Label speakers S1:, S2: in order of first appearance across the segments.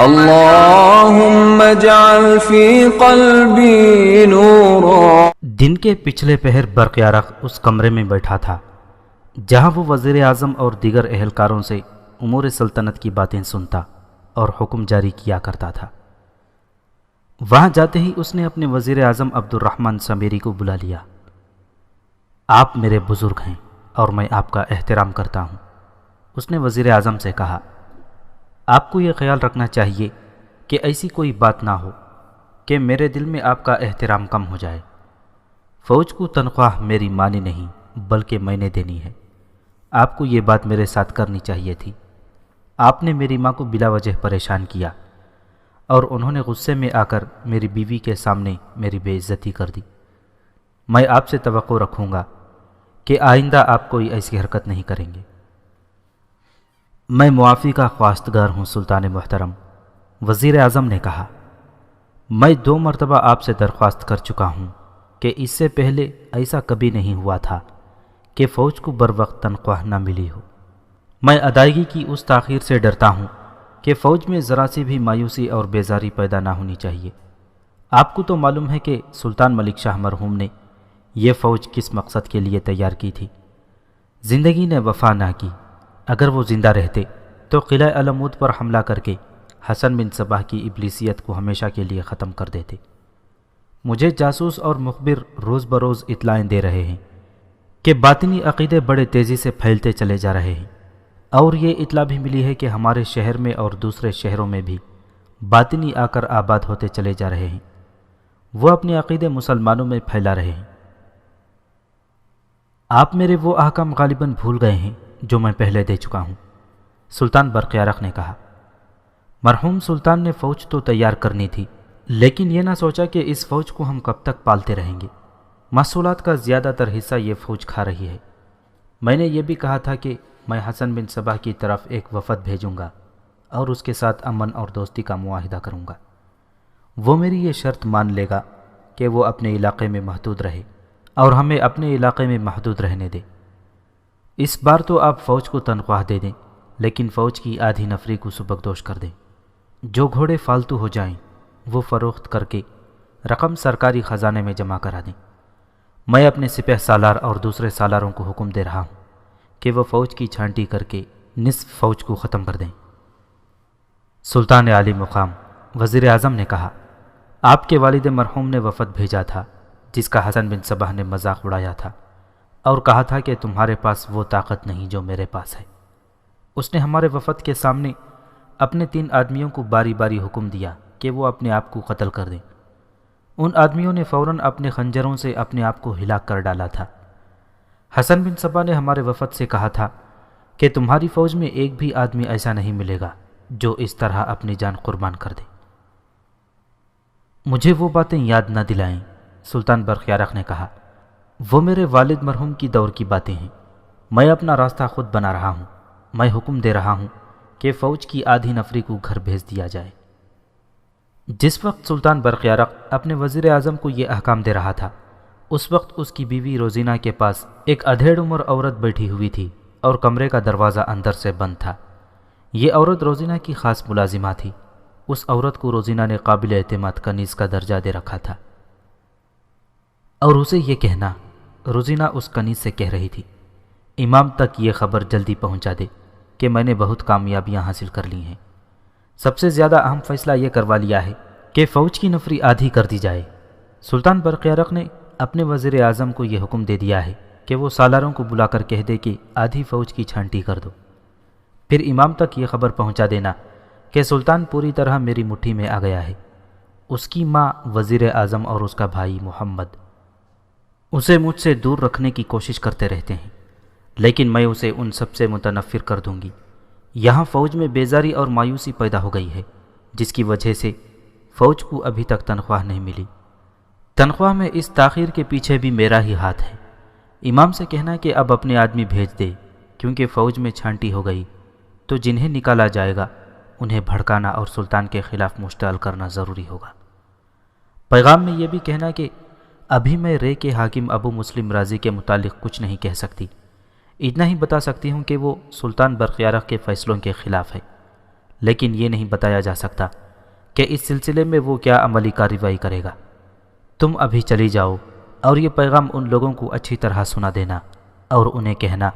S1: اللهم اجعل في قلبي نورا۔
S2: دن کے پچھلے پہر برق یارق اس کمرے میں بیٹھا تھا جہاں وہ وزیر اعظم اور دیگر اہلکاروں سے امور سلطنت کی باتیں سنتا اور حکم جاری کیا کرتا تھا۔ وہاں جاتے ہی اس نے اپنے وزیر اعظم عبد الرحمن سمیری کو بلا لیا۔ آپ میرے بزرگ ہیں اور میں آپ کا احترام کرتا ہوں، اس نے وزیر اعظم سے کہا۔ آپ کو یہ خیال رکھنا چاہیے کہ ایسی کوئی بات نہ ہو کہ میرے دل میں آپ کا احترام کم ہو جائے۔ فوج کو تنخواہ میری ماں نے نہیں بلکہ میں نے دینی ہے۔ آپ کو یہ بات میرے ساتھ کرنی چاہیے تھی۔ آپ نے میری ماں کو بلا وجہ پریشان کیا اور انہوں نے غصے میں آ کر میری بیوی کے سامنے میری بے عزتی کر دی۔ میں آپ سے توقع رکھوں گا کہ آئندہ آپ کوئی ایسی حرکت نہیں کریں گے۔ میں معافی کا خواستگار ہوں سلطان محترم، وزیر اعظم نے کہا۔ میں 2 مرتبہ آپ سے درخواست کر چکا ہوں کہ اس سے پہلے ایسا کبھی نہیں ہوا تھا کہ فوج کو بروقت تنخواہ نہ ملی ہو۔ میں ادائیگی کی اس تاخیر سے ڈرتا ہوں کہ فوج میں ذرا سی بھی مایوسی اور بیزاری پیدا نہ ہونی چاہیے۔ آپ کو تو معلوم ہے کہ سلطان ملک شاہ مرحوم نے یہ فوج کس مقصد کے لیے تیار کی تھی۔ زندگی نے وفا نہ کی۔ اگر وہ زندہ رہتے تو قلعہ علمود پر حملہ کر کے حسن بن صباح کی ابلیسیت کو ہمیشہ کے لیے ختم کر دیتے۔ مجھے جاسوس اور مخبر روز بروز اطلاعیں دے رہے ہیں کہ باطنی عقیدے بڑے تیزی سے پھیلتے چلے جا رہے ہیں، اور یہ اطلاع بھی ملی ہے کہ ہمارے شہر میں اور دوسرے شہروں میں بھی باطنی آ کر آباد ہوتے چلے جا رہے ہیں۔ وہ اپنے عقیدے مسلمانوں میں پھیلا رہے ہیں۔ آپ میرے وہ احکام غالباً بھول گئے ہیں جو میں پہلے دے چکا ہوں، سلطان برق یارق نے کہا۔ مرحوم سلطان نے فوج تو تیار کرنی تھی، لیکن یہ نہ سوچا کہ اس فوج کو ہم کب تک پالتے رہیں گے۔ محصولات کا زیادہ تر حصہ یہ فوج کھا رہی ہے۔ میں نے یہ بھی کہا تھا کہ میں حسن بن صباح کی طرف ایک وفد بھیجوں گا اور اس کے ساتھ امن اور دوستی کا معاہدہ کروں گا۔ وہ میری یہ شرط مان لے گا کہ وہ اپنے علاقے میں محدود رہے اور ہمیں اپنے علاقے میں محدود رہنے دے۔ اس بار تو آپ فوج کو تنخواہ دے دیں، لیکن فوج کی آدھی نفری کو سبکدوش کر دیں۔ جو گھوڑے فالتو ہو جائیں وہ فروخت کر کے رقم سرکاری خزانے میں جمع کرا دیں۔ میں اپنے سپہ سالار اور دوسرے سالاروں کو حکم دے رہا ہوں کہ وہ فوج کی چھانٹی کر کے نصف فوج کو ختم کر دیں۔ سلطان عالی مقام وزیر اعظم نے کہا، آپ کے والد مرحوم نے وفد بھیجا تھا جس کا حسن بن صباح نے مذاق اڑایا تھا اور کہا تھا کہ تمہارے پاس وہ طاقت نہیں جو میرے پاس ہے۔ اس نے ہمارے وفد کے سامنے اپنے 3 آدمیوں کو باری باری حکم دیا کہ وہ اپنے آپ کو قتل کر دیں۔ ان آدمیوں نے فوراً اپنے خنجروں سے اپنے آپ کو ہلاک کر ڈالا تھا۔ حسن بن صباح نے ہمارے وفد سے کہا تھا کہ تمہاری فوج میں ایک بھی آدمی ایسا نہیں ملے گا جو اس طرح اپنی جان قربان کر دے۔ مجھے وہ باتیں یاد نہ دلائیں، سلطان برق یارق نے کہا۔ وہ میرے والد مرحوم کی دور کی باتیں ہیں۔ میں اپنا راستہ خود بنا رہا ہوں۔ میں حکم دے رہا ہوں کہ فوج کی آدھی نفری کو گھر بھیج دیا جائے۔ جس وقت سلطان برق یارق اپنے وزیر اعظم کو یہ احکام دے رہا تھا، اس وقت اس کی بیوی روزینہ کے پاس ایک ادھیڑ عمر عورت بیٹھی ہوئی تھی اور کمرے کا دروازہ اندر سے بند تھا۔ یہ عورت روزینہ کی خاص ملازمہ تھی۔ اس عورت کو روزینہ نے قابل اعتماد کنیز کا درجہ دے رکھا تھا، اور اسے یہ کہنا، روزینہ اس کنیز سے کہہ رہی تھی، امام تک یہ خبر جلدی پہنچا دے کہ میں نے بہت کامیابیاں حاصل کر لی ہیں۔ سب سے زیادہ اہم فیصلہ یہ کروا لیا ہے کہ فوج کی نفری آدھی کر دی جائے۔ سلطان برق یارق نے اپنے وزیر اعظم کو یہ حکم دے دیا ہے کہ وہ سالاروں کو بلا کر کہہ دے کہ آدھی فوج کی چھانٹی کر دو۔ پھر امام تک یہ خبر پہنچا دینا کہ سلطان پوری طرح میری مٹھی میں آ گیا ہے۔ اس کی ماں، وزیر اعظم اور اس کا بھائی محمد اسے مجھ سے دور رکھنے کی کوشش کرتے رہتے ہیں، لیکن میں اسے ان سب سے متنفر کر دوں گی۔ یہاں فوج میں بیزاری اور مایوسی پیدا ہو گئی ہے، جس کی وجہ سے فوج کو ابھی تک تنخواہ نہیں ملی۔ تنخواہ میں اس تاخیر کے پیچھے بھی میرا ہی ہاتھ ہے۔ امام سے کہنا کہ اب اپنے آدمی بھیج دے، کیونکہ فوج میں چھانٹی ہو گئی تو جنہیں نکالا جائے گا انہیں بھڑکانا اور سلطان کے خلاف مشتعل کرنا ضروری ہوگا۔ پیغام میں یہ بھی کہنا کہ ابھی میں رے کے حاکم ابو مسلم رازی کے متعلق کچھ نہیں کہہ سکتی، اتنا ہی بتا سکتی ہوں کہ وہ سلطان برق یارق کے فیصلوں کے خلاف ہے، لیکن یہ نہیں بتایا جا سکتا کہ اس سلسلے میں وہ کیا عملی کارروائی کرے گا۔ تم ابھی چلی جاؤ اور یہ پیغام ان لوگوں کو اچھی طرح سنا دینا اور انہیں کہنا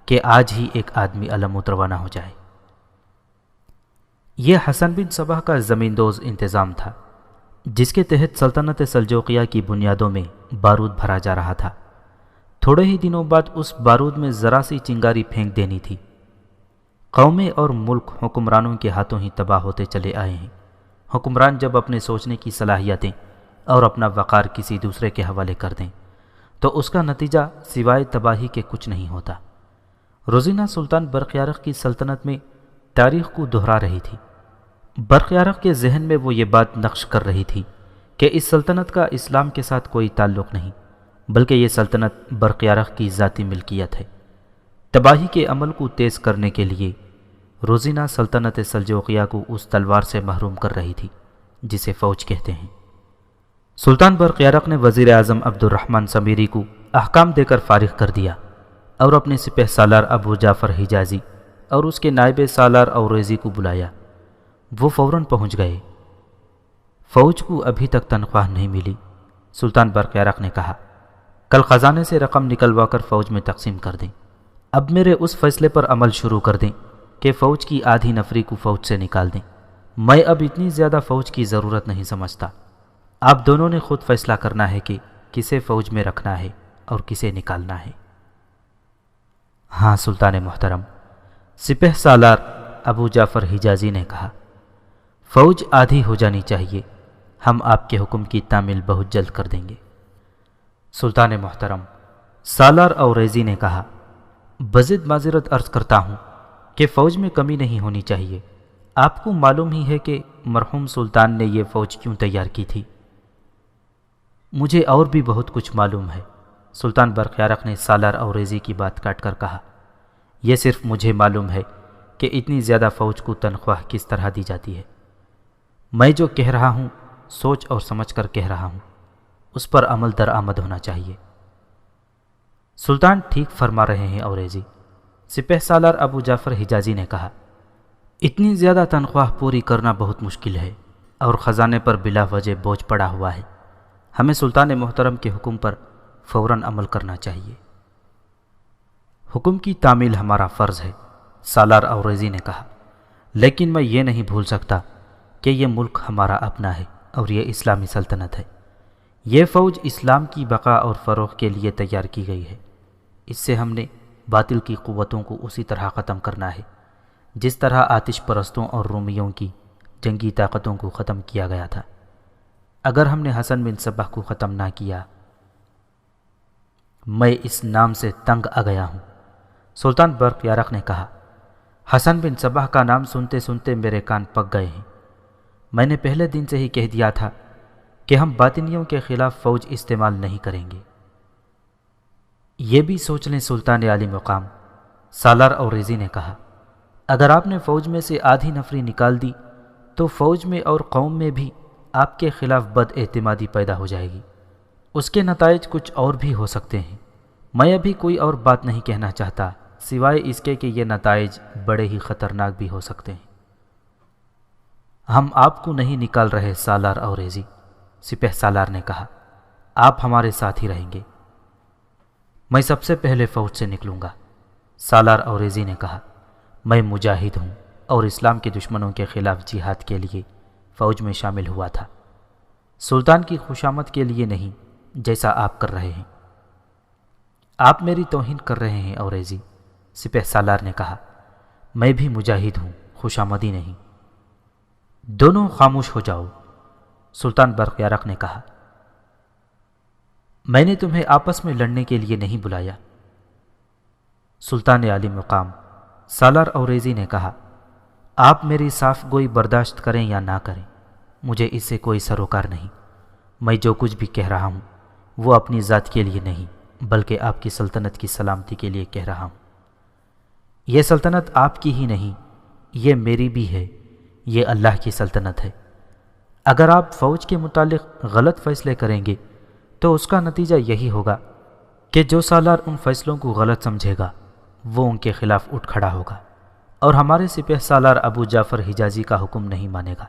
S2: کہ آج ہی ایک آدمی علموت روانہ ہو جائے۔ یہ حسن بن صبح کا زمین دوز انتظام تھا جس کے تحت سلطنت سلجوقیہ کی بنیادوں میں بارود بھرا جا رہا تھا۔ تھوڑے ہی دنوں بعد اس بارود میں ذرا سی چنگاری پھینک دینی تھی۔ قومیں اور ملک حکمرانوں کے ہاتھوں ہی تباہ ہوتے چلے آئے ہیں۔ حکمران جب اپنے سوچنے کی صلاحیتیں اور اپنا وقار کسی دوسرے کے حوالے کر دیں تو اس کا نتیجہ سوائے تباہی کے کچھ نہیں ہوتا۔ روزینہ سلطان برقیارق کی سلطنت میں تاریخ کو دہرا رہی تھی۔ برقیارق کے ذہن میں وہ یہ بات نقش کر رہی تھی کہ اس سلطنت کا اسلام کے ساتھ کوئی تعلق نہیں، بلکہ یہ سلطنت برقیارق کی ذاتی ملکیت ہے۔ تباہی کے عمل کو تیز کرنے کے لیے روزینہ سلطنت سلجوقیہ کو اس تلوار سے محروم کر رہی تھی جسے فوج کہتے ہیں۔ سلطان برقیارق نے وزیر اعظم عبد الرحمن سمیری کو احکام دے کر فارغ کر دیا اور اپنے سپہ سالار ابو جعفر حجازی اور اس کے نائب سالار اوریزی کو بلایا۔ وہ فوراً پہنچ گئے۔ فوج کو ابھی تک تنخواہ نہیں ملی۔ سلطان برقیارق نے کہا، کل خزانے سے رقم نکلوا کر فوج میں تقسیم کر دیں۔ اب میرے اس فیصلے پر عمل شروع کر دیں کہ فوج کی آدھی نفری کو فوج سے نکال دیں۔ میں اب اتنی زیادہ فوج کی ضرورت نہیں سمجھتا۔ آپ دونوں نے خود فیصلہ کرنا ہے کہ کسے فوج میں رکھنا ہے اور کسے نکالنا ہے۔ ہاں سلطان محترم، سپہ سالار ابو جعفر حجازی نے کہا، فوج آدھی ہو جانی چاہیے، ہم آپ کے حکم کی تعمیل بہت جلد کر دیں گے۔ سلطان محترم، سالار اوریزی نے کہا، بضد معذرت عرض کرتا ہوں کہ فوج میں کمی نہیں ہونی چاہیے۔ آپ کو معلوم ہی ہے کہ مرحوم سلطان نے یہ فوج کیوں تیار کی تھی۔ مجھے اور بھی بہت کچھ معلوم ہے، سلطان برقیارق نے سالار اوریزی کی بات کاٹ کر کہا۔ یہ صرف مجھے معلوم ہے کہ اتنی زیادہ فوج کو تنخواہ کس طرح دی جاتی ہے۔ میں جو کہہ رہا ہوں سوچ اور سمجھ کر کہہ رہا ہوں، اس پر عمل درآمد ہونا چاہیے۔ سلطان ٹھیک فرما رہے ہیں اوریزی، سپہ سالار ابو جعفر حجازی نے کہا۔ اتنی زیادہ تنخواہ پوری کرنا بہت مشکل ہے اور خزانے پر بلا وجہ بوجھ پڑا ہوا ہے۔ ہمیں سلطان محترم کے حکم پر فوراً عمل کرنا چاہیے۔ حکم کی تعمیل ہمارا فرض ہے، سالار اوریزی نے کہا، لیکن میں یہ نہیں بھول سکتا کہ یہ ملک ہمارا اپنا ہے اور یہ اسلامی سلطنت ہے۔ یہ فوج اسلام کی بقا اور فروغ کے لیے تیار کی گئی ہے۔ اس سے ہم نے باطل کی قوتوں کو اسی طرح ختم کرنا ہے جس طرح آتش پرستوں اور رومیوں کی جنگی طاقتوں کو ختم کیا گیا تھا۔ اگر ہم نے حسن بن صبح کو ختم نہ کیا، میں اس نام سے تنگ آ گیا ہوں۔ سلطان برقیارق نے کہا، حسن بن صبح کا نام سنتے سنتے میرے کان پک گئے ہیں۔ میں نے پہلے دن سے ہی کہہ دیا تھا کہ ہم باطنیوں کے خلاف فوج استعمال نہیں کریں گے۔ یہ بھی سوچ لیں سلطان عالی مقام، سالار اوریزی نے کہا، اگر آپ نے فوج میں سے آدھی نفری نکال دی تو فوج میں اور قوم میں بھی آپ کے خلاف بد اعتمادی پیدا ہو جائے گی۔ اس کے نتائج کچھ اور بھی ہو سکتے ہیں۔ میں ابھی کوئی اور بات نہیں کہنا چاہتا سوائے اس کے کہ یہ نتائج بڑے ہی خطرناک بھی ہو سکتے ہیں۔ ہم آپ کو نہیں نکال رہے سالار اوریزی، سپہ سالار نے کہا، آپ ہمارے ساتھ ہی رہیں گے۔ میں سب سے پہلے فوج سے نکلوں گا، سالار اوریزی نے کہا۔ میں مجاہد ہوں اور اسلام کے دشمنوں کے خلاف جہاد کے لیے فوج میں شامل ہوا تھا، سلطان کی خوشامد کے لیے نہیں جیسا آپ کر رہے ہیں۔ آپ میری توہین کر رہے ہیں اوریزی، سپہ سالار نے کہا۔ میں بھی مجاہد ہوں، خوشامدی نہیں۔ دونوں خاموش ہو جاؤ، سلطان برقیارق نے کہا۔ میں نے تمہیں آپس میں لڑنے کے لیے نہیں بلایا، سلطان عالی مقام، سالار اوریزی نے کہا۔ آپ میری صاف گوئی برداشت کریں یا نہ کریں، مجھے اس سے کوئی سروکار نہیں۔ میں جو کچھ بھی کہہ رہا ہوں وہ اپنی ذات کے لیے نہیں بلکہ آپ کی سلطنت کی سلامتی کے لیے کہہ رہا ہوں۔ یہ سلطنت آپ کی ہی نہیں، یہ میری بھی ہے، یہ اللہ کی سلطنت ہے۔ اگر آپ فوج کے متعلق غلط فیصلے کریں گے تو اس کا نتیجہ یہی ہوگا کہ جو سالار ان فیصلوں کو غلط سمجھے گا وہ ان کے خلاف اٹھ کھڑا ہوگا اور ہمارے سپہ سالار ابو جعفر حجازی کا حکم نہیں مانے گا۔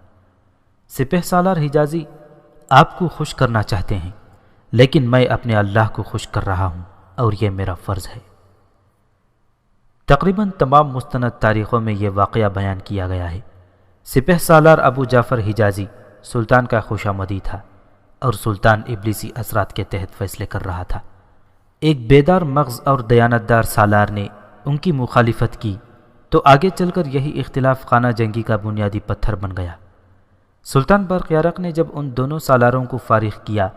S2: سپہ سالار حجازی آپ کو خوش کرنا چاہتے ہیں، لیکن میں اپنے اللہ کو خوش کر رہا ہوں اور یہ میرا فرض ہے۔ تقریباً تمام مستند تاریخوں میں یہ واقعہ بیان کیا گیا ہے۔ سپہ سالار ابو جعفر حجازی سلطان کا خوشامدی تھا اور سلطان ابلیسی اثرات کے تحت فیصلے کر رہا تھا۔ ایک بیدار مغز اور دیانتدار سالار نے ان کی مخالفت کی تو آگے چل کر یہی اختلاف خانہ جنگی کا بنیادی پتھر بن گیا۔ سلطان برق یارق نے جب ان دونوں سالاروں کو فارغ کیا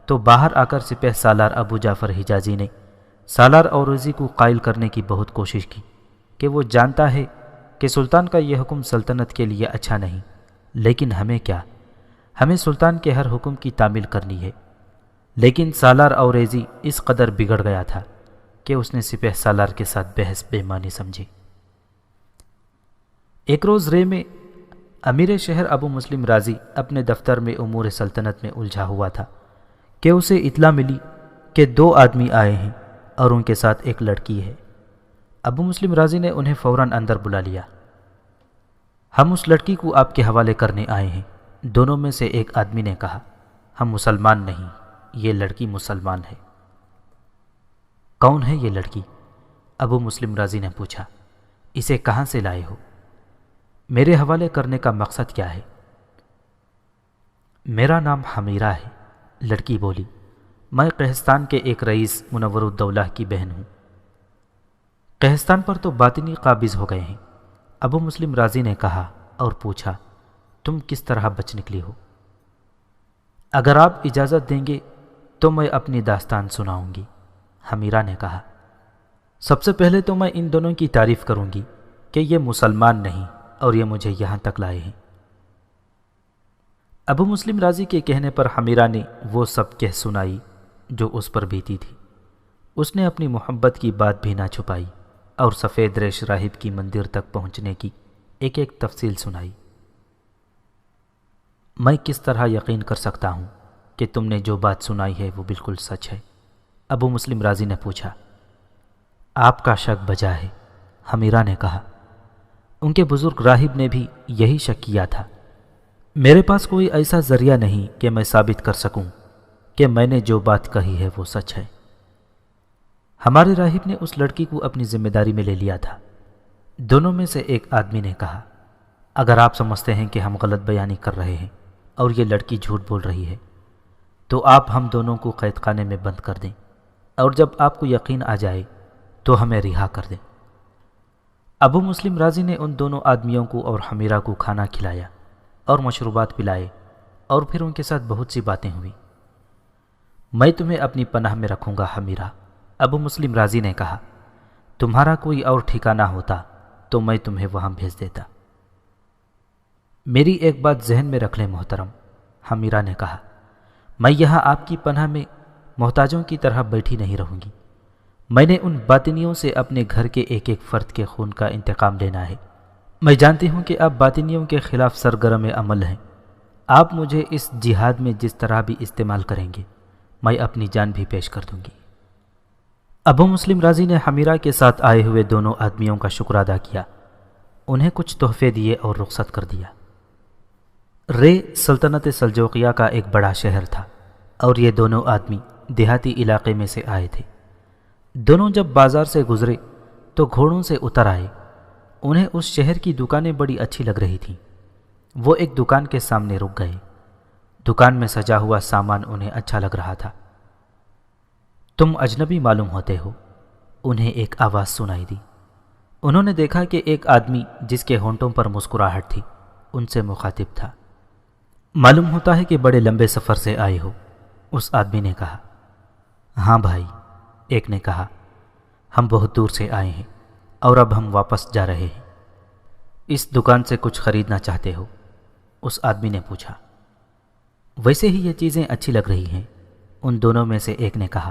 S2: تو باہر آ کر سپہ سالار ابو جعفر حجازی نے سالار اوریزی کو قائل کرنے کی بہت کوشش کی کہ وہ جانتا ہے کہ سلطان کا یہ حکم سلطنت کے لیے اچھا نہیں، لیکن ہمیں کیا، ہمیں سلطان کے ہر حکم کی تعمیل کرنی ہے۔ لیکن سالار اوریزی اس قدر بگڑ گیا تھا کہ اس نے سپہ سالار کے ساتھ بحث بے معنی سمجھی۔ ایک روز رے میں امیر شہر ابو مسلم رازی اپنے دفتر میں امور سلطنت میں الجھا ہوا تھا کہ اسے اطلاع ملی کہ 2 آدمی آئے ہیں اور ان کے ساتھ ایک لڑکی ہے۔ ابو مسلم رازی نے انہیں فوراً اندر بلا لیا۔ ہم اس لڑکی کو آپ کے حوالے کرنے آئے ہیں، دونوں میں سے ایک آدمی نے کہا۔ ہم مسلمان نہیں، یہ لڑکی مسلمان ہے۔ کون ہے یہ لڑکی؟ ابو مسلم رازی نے پوچھا۔ اسے کہاں سے لائے ہو؟ میرے حوالے کرنے کا مقصد کیا ہے؟ میرا نام حمیرہ ہے، لڑکی بولی۔ میں قہستان کے ایک رئیس منور الدولہ کی بہن ہوں۔ قہستان پر تو باطنی قابض ہو گئے ہیں، ابو مسلم رازی نے کہا اور پوچھا، تم کس طرح بچ نکلی ہو؟ اگر آپ اجازت دیں گے تو میں اپنی داستان سناؤں گی، حمیرہ نے کہا۔ سب سے پہلے تو میں ان دونوں کی تعریف کروں گی کہ یہ مسلمان نہیں اور یہ مجھے یہاں تک لائے ہیں۔ ابو مسلم رازی کے کہنے پر حمیرہ نے وہ سب کہہ سنائی جو اس پر بیتی تھی۔ اس نے اپنی محبت کی بات بھی نہ چھپائی اور سفید ریش راہب کی مندر تک پہنچنے کی ایک ایک تفصیل سنائی۔ میں کس طرح یقین کر سکتا ہوں کہ تم نے جو بات سنائی ہے وہ بالکل سچ ہے؟ ابو مسلم رازی نے پوچھا۔ آپ کا شک بجا ہے، حمیرہ نے کہا۔ ان کے بزرگ راہب نے بھی یہی شک کیا تھا۔ میرے پاس کوئی ایسا ذریعہ نہیں کہ میں ثابت کر سکوں کہ میں نے جو بات کہی ہے وہ سچ ہے۔ ہمارے راہب نے اس لڑکی کو اپنی ذمہ داری میں لے لیا تھا۔ دونوں میں سے ایک آدمی نے کہا، اگر آپ سمجھتے ہیں کہ ہم غلط بیانی کر رہے ہیں اور یہ لڑکی جھوٹ بول رہی ہے تو آپ ہم دونوں کو قید خانے میں بند کر دیں، اور جب آپ کو یقین آ جائے تو ہمیں رہا کر دیں۔ ابو مسلم رازی نے ان دونوں آدمیوں کو اور حمیرہ کو کھانا کھلایا اور مشروبات پلائے اور پھر ان کے ساتھ بہت سی باتیں ہوئیں۔ میں تمہیں اپنی پناہ میں رکھوں گا حمیرہ، ابو مسلم رازی نے کہا۔ تمہارا کوئی اور ٹھکانہ ہوتا تو میں تمہیں وہاں بھیج دیتا۔ میری ایک بات ذہن میں رکھ لیں محترم، حمیرہ نے کہا، میں یہاں آپ کی پناہ میں محتاجوں کی طرح بیٹھی نہیں رہوں گی۔ میں نے ان باطنیوں سے اپنے گھر کے ایک ایک فرد کے خون کا انتقام لینا ہے۔ میں جانتی ہوں کہ آپ باطنیوں کے خلاف سرگرم عمل ہیں۔ آپ مجھے اس جہاد میں جس طرح بھی استعمال کریں گے میں اپنی جان بھی پیش کر دوں گی۔ ابو مسلم رازی نے حمیرہ کے ساتھ آئے ہوئے دونوں آدمیوں کا شکر ادا کیا، انہیں کچھ تحفے دیے اور رخصت کر دیا۔ رے سلطنت سلجوقیہ کا ایک بڑا شہر تھا اور یہ دونوں آدمی دیہاتی علاقے میں سے آئے تھے۔ دونوں جب بازار سے گزرے تو گھوڑوں سے اتر آئے۔ انہیں اس شہر کی دکانیں بڑی اچھی لگ رہی تھیں۔ وہ ایک دکان کے سامنے رک گئے۔ دکان میں سجا ہوا سامان انہیں اچھا لگ رہا تھا۔ تم اجنبی معلوم ہوتے ہو، انہیں ایک آواز سنائی دی۔ انہوں نے دیکھا کہ ایک آدمی جس کے ہونٹوں پر مسکراہٹ تھی ان سے مخاطب تھا۔ معلوم ہوتا ہے کہ بڑے لمبے سفر سے آئے ہو، اس آدمی نے کہا۔ ہاں بھائی، ایک نے کہا، ہم بہت دور سے آئے ہیں اور اب ہم واپس جا رہے ہیں۔ اس دکان سے کچھ خریدنا چاہتے ہو؟ اس آدمی نے پوچھا۔ ویسے ہی یہ چیزیں اچھی لگ رہی ہیں، ان دونوں میں سے ایک نے کہا۔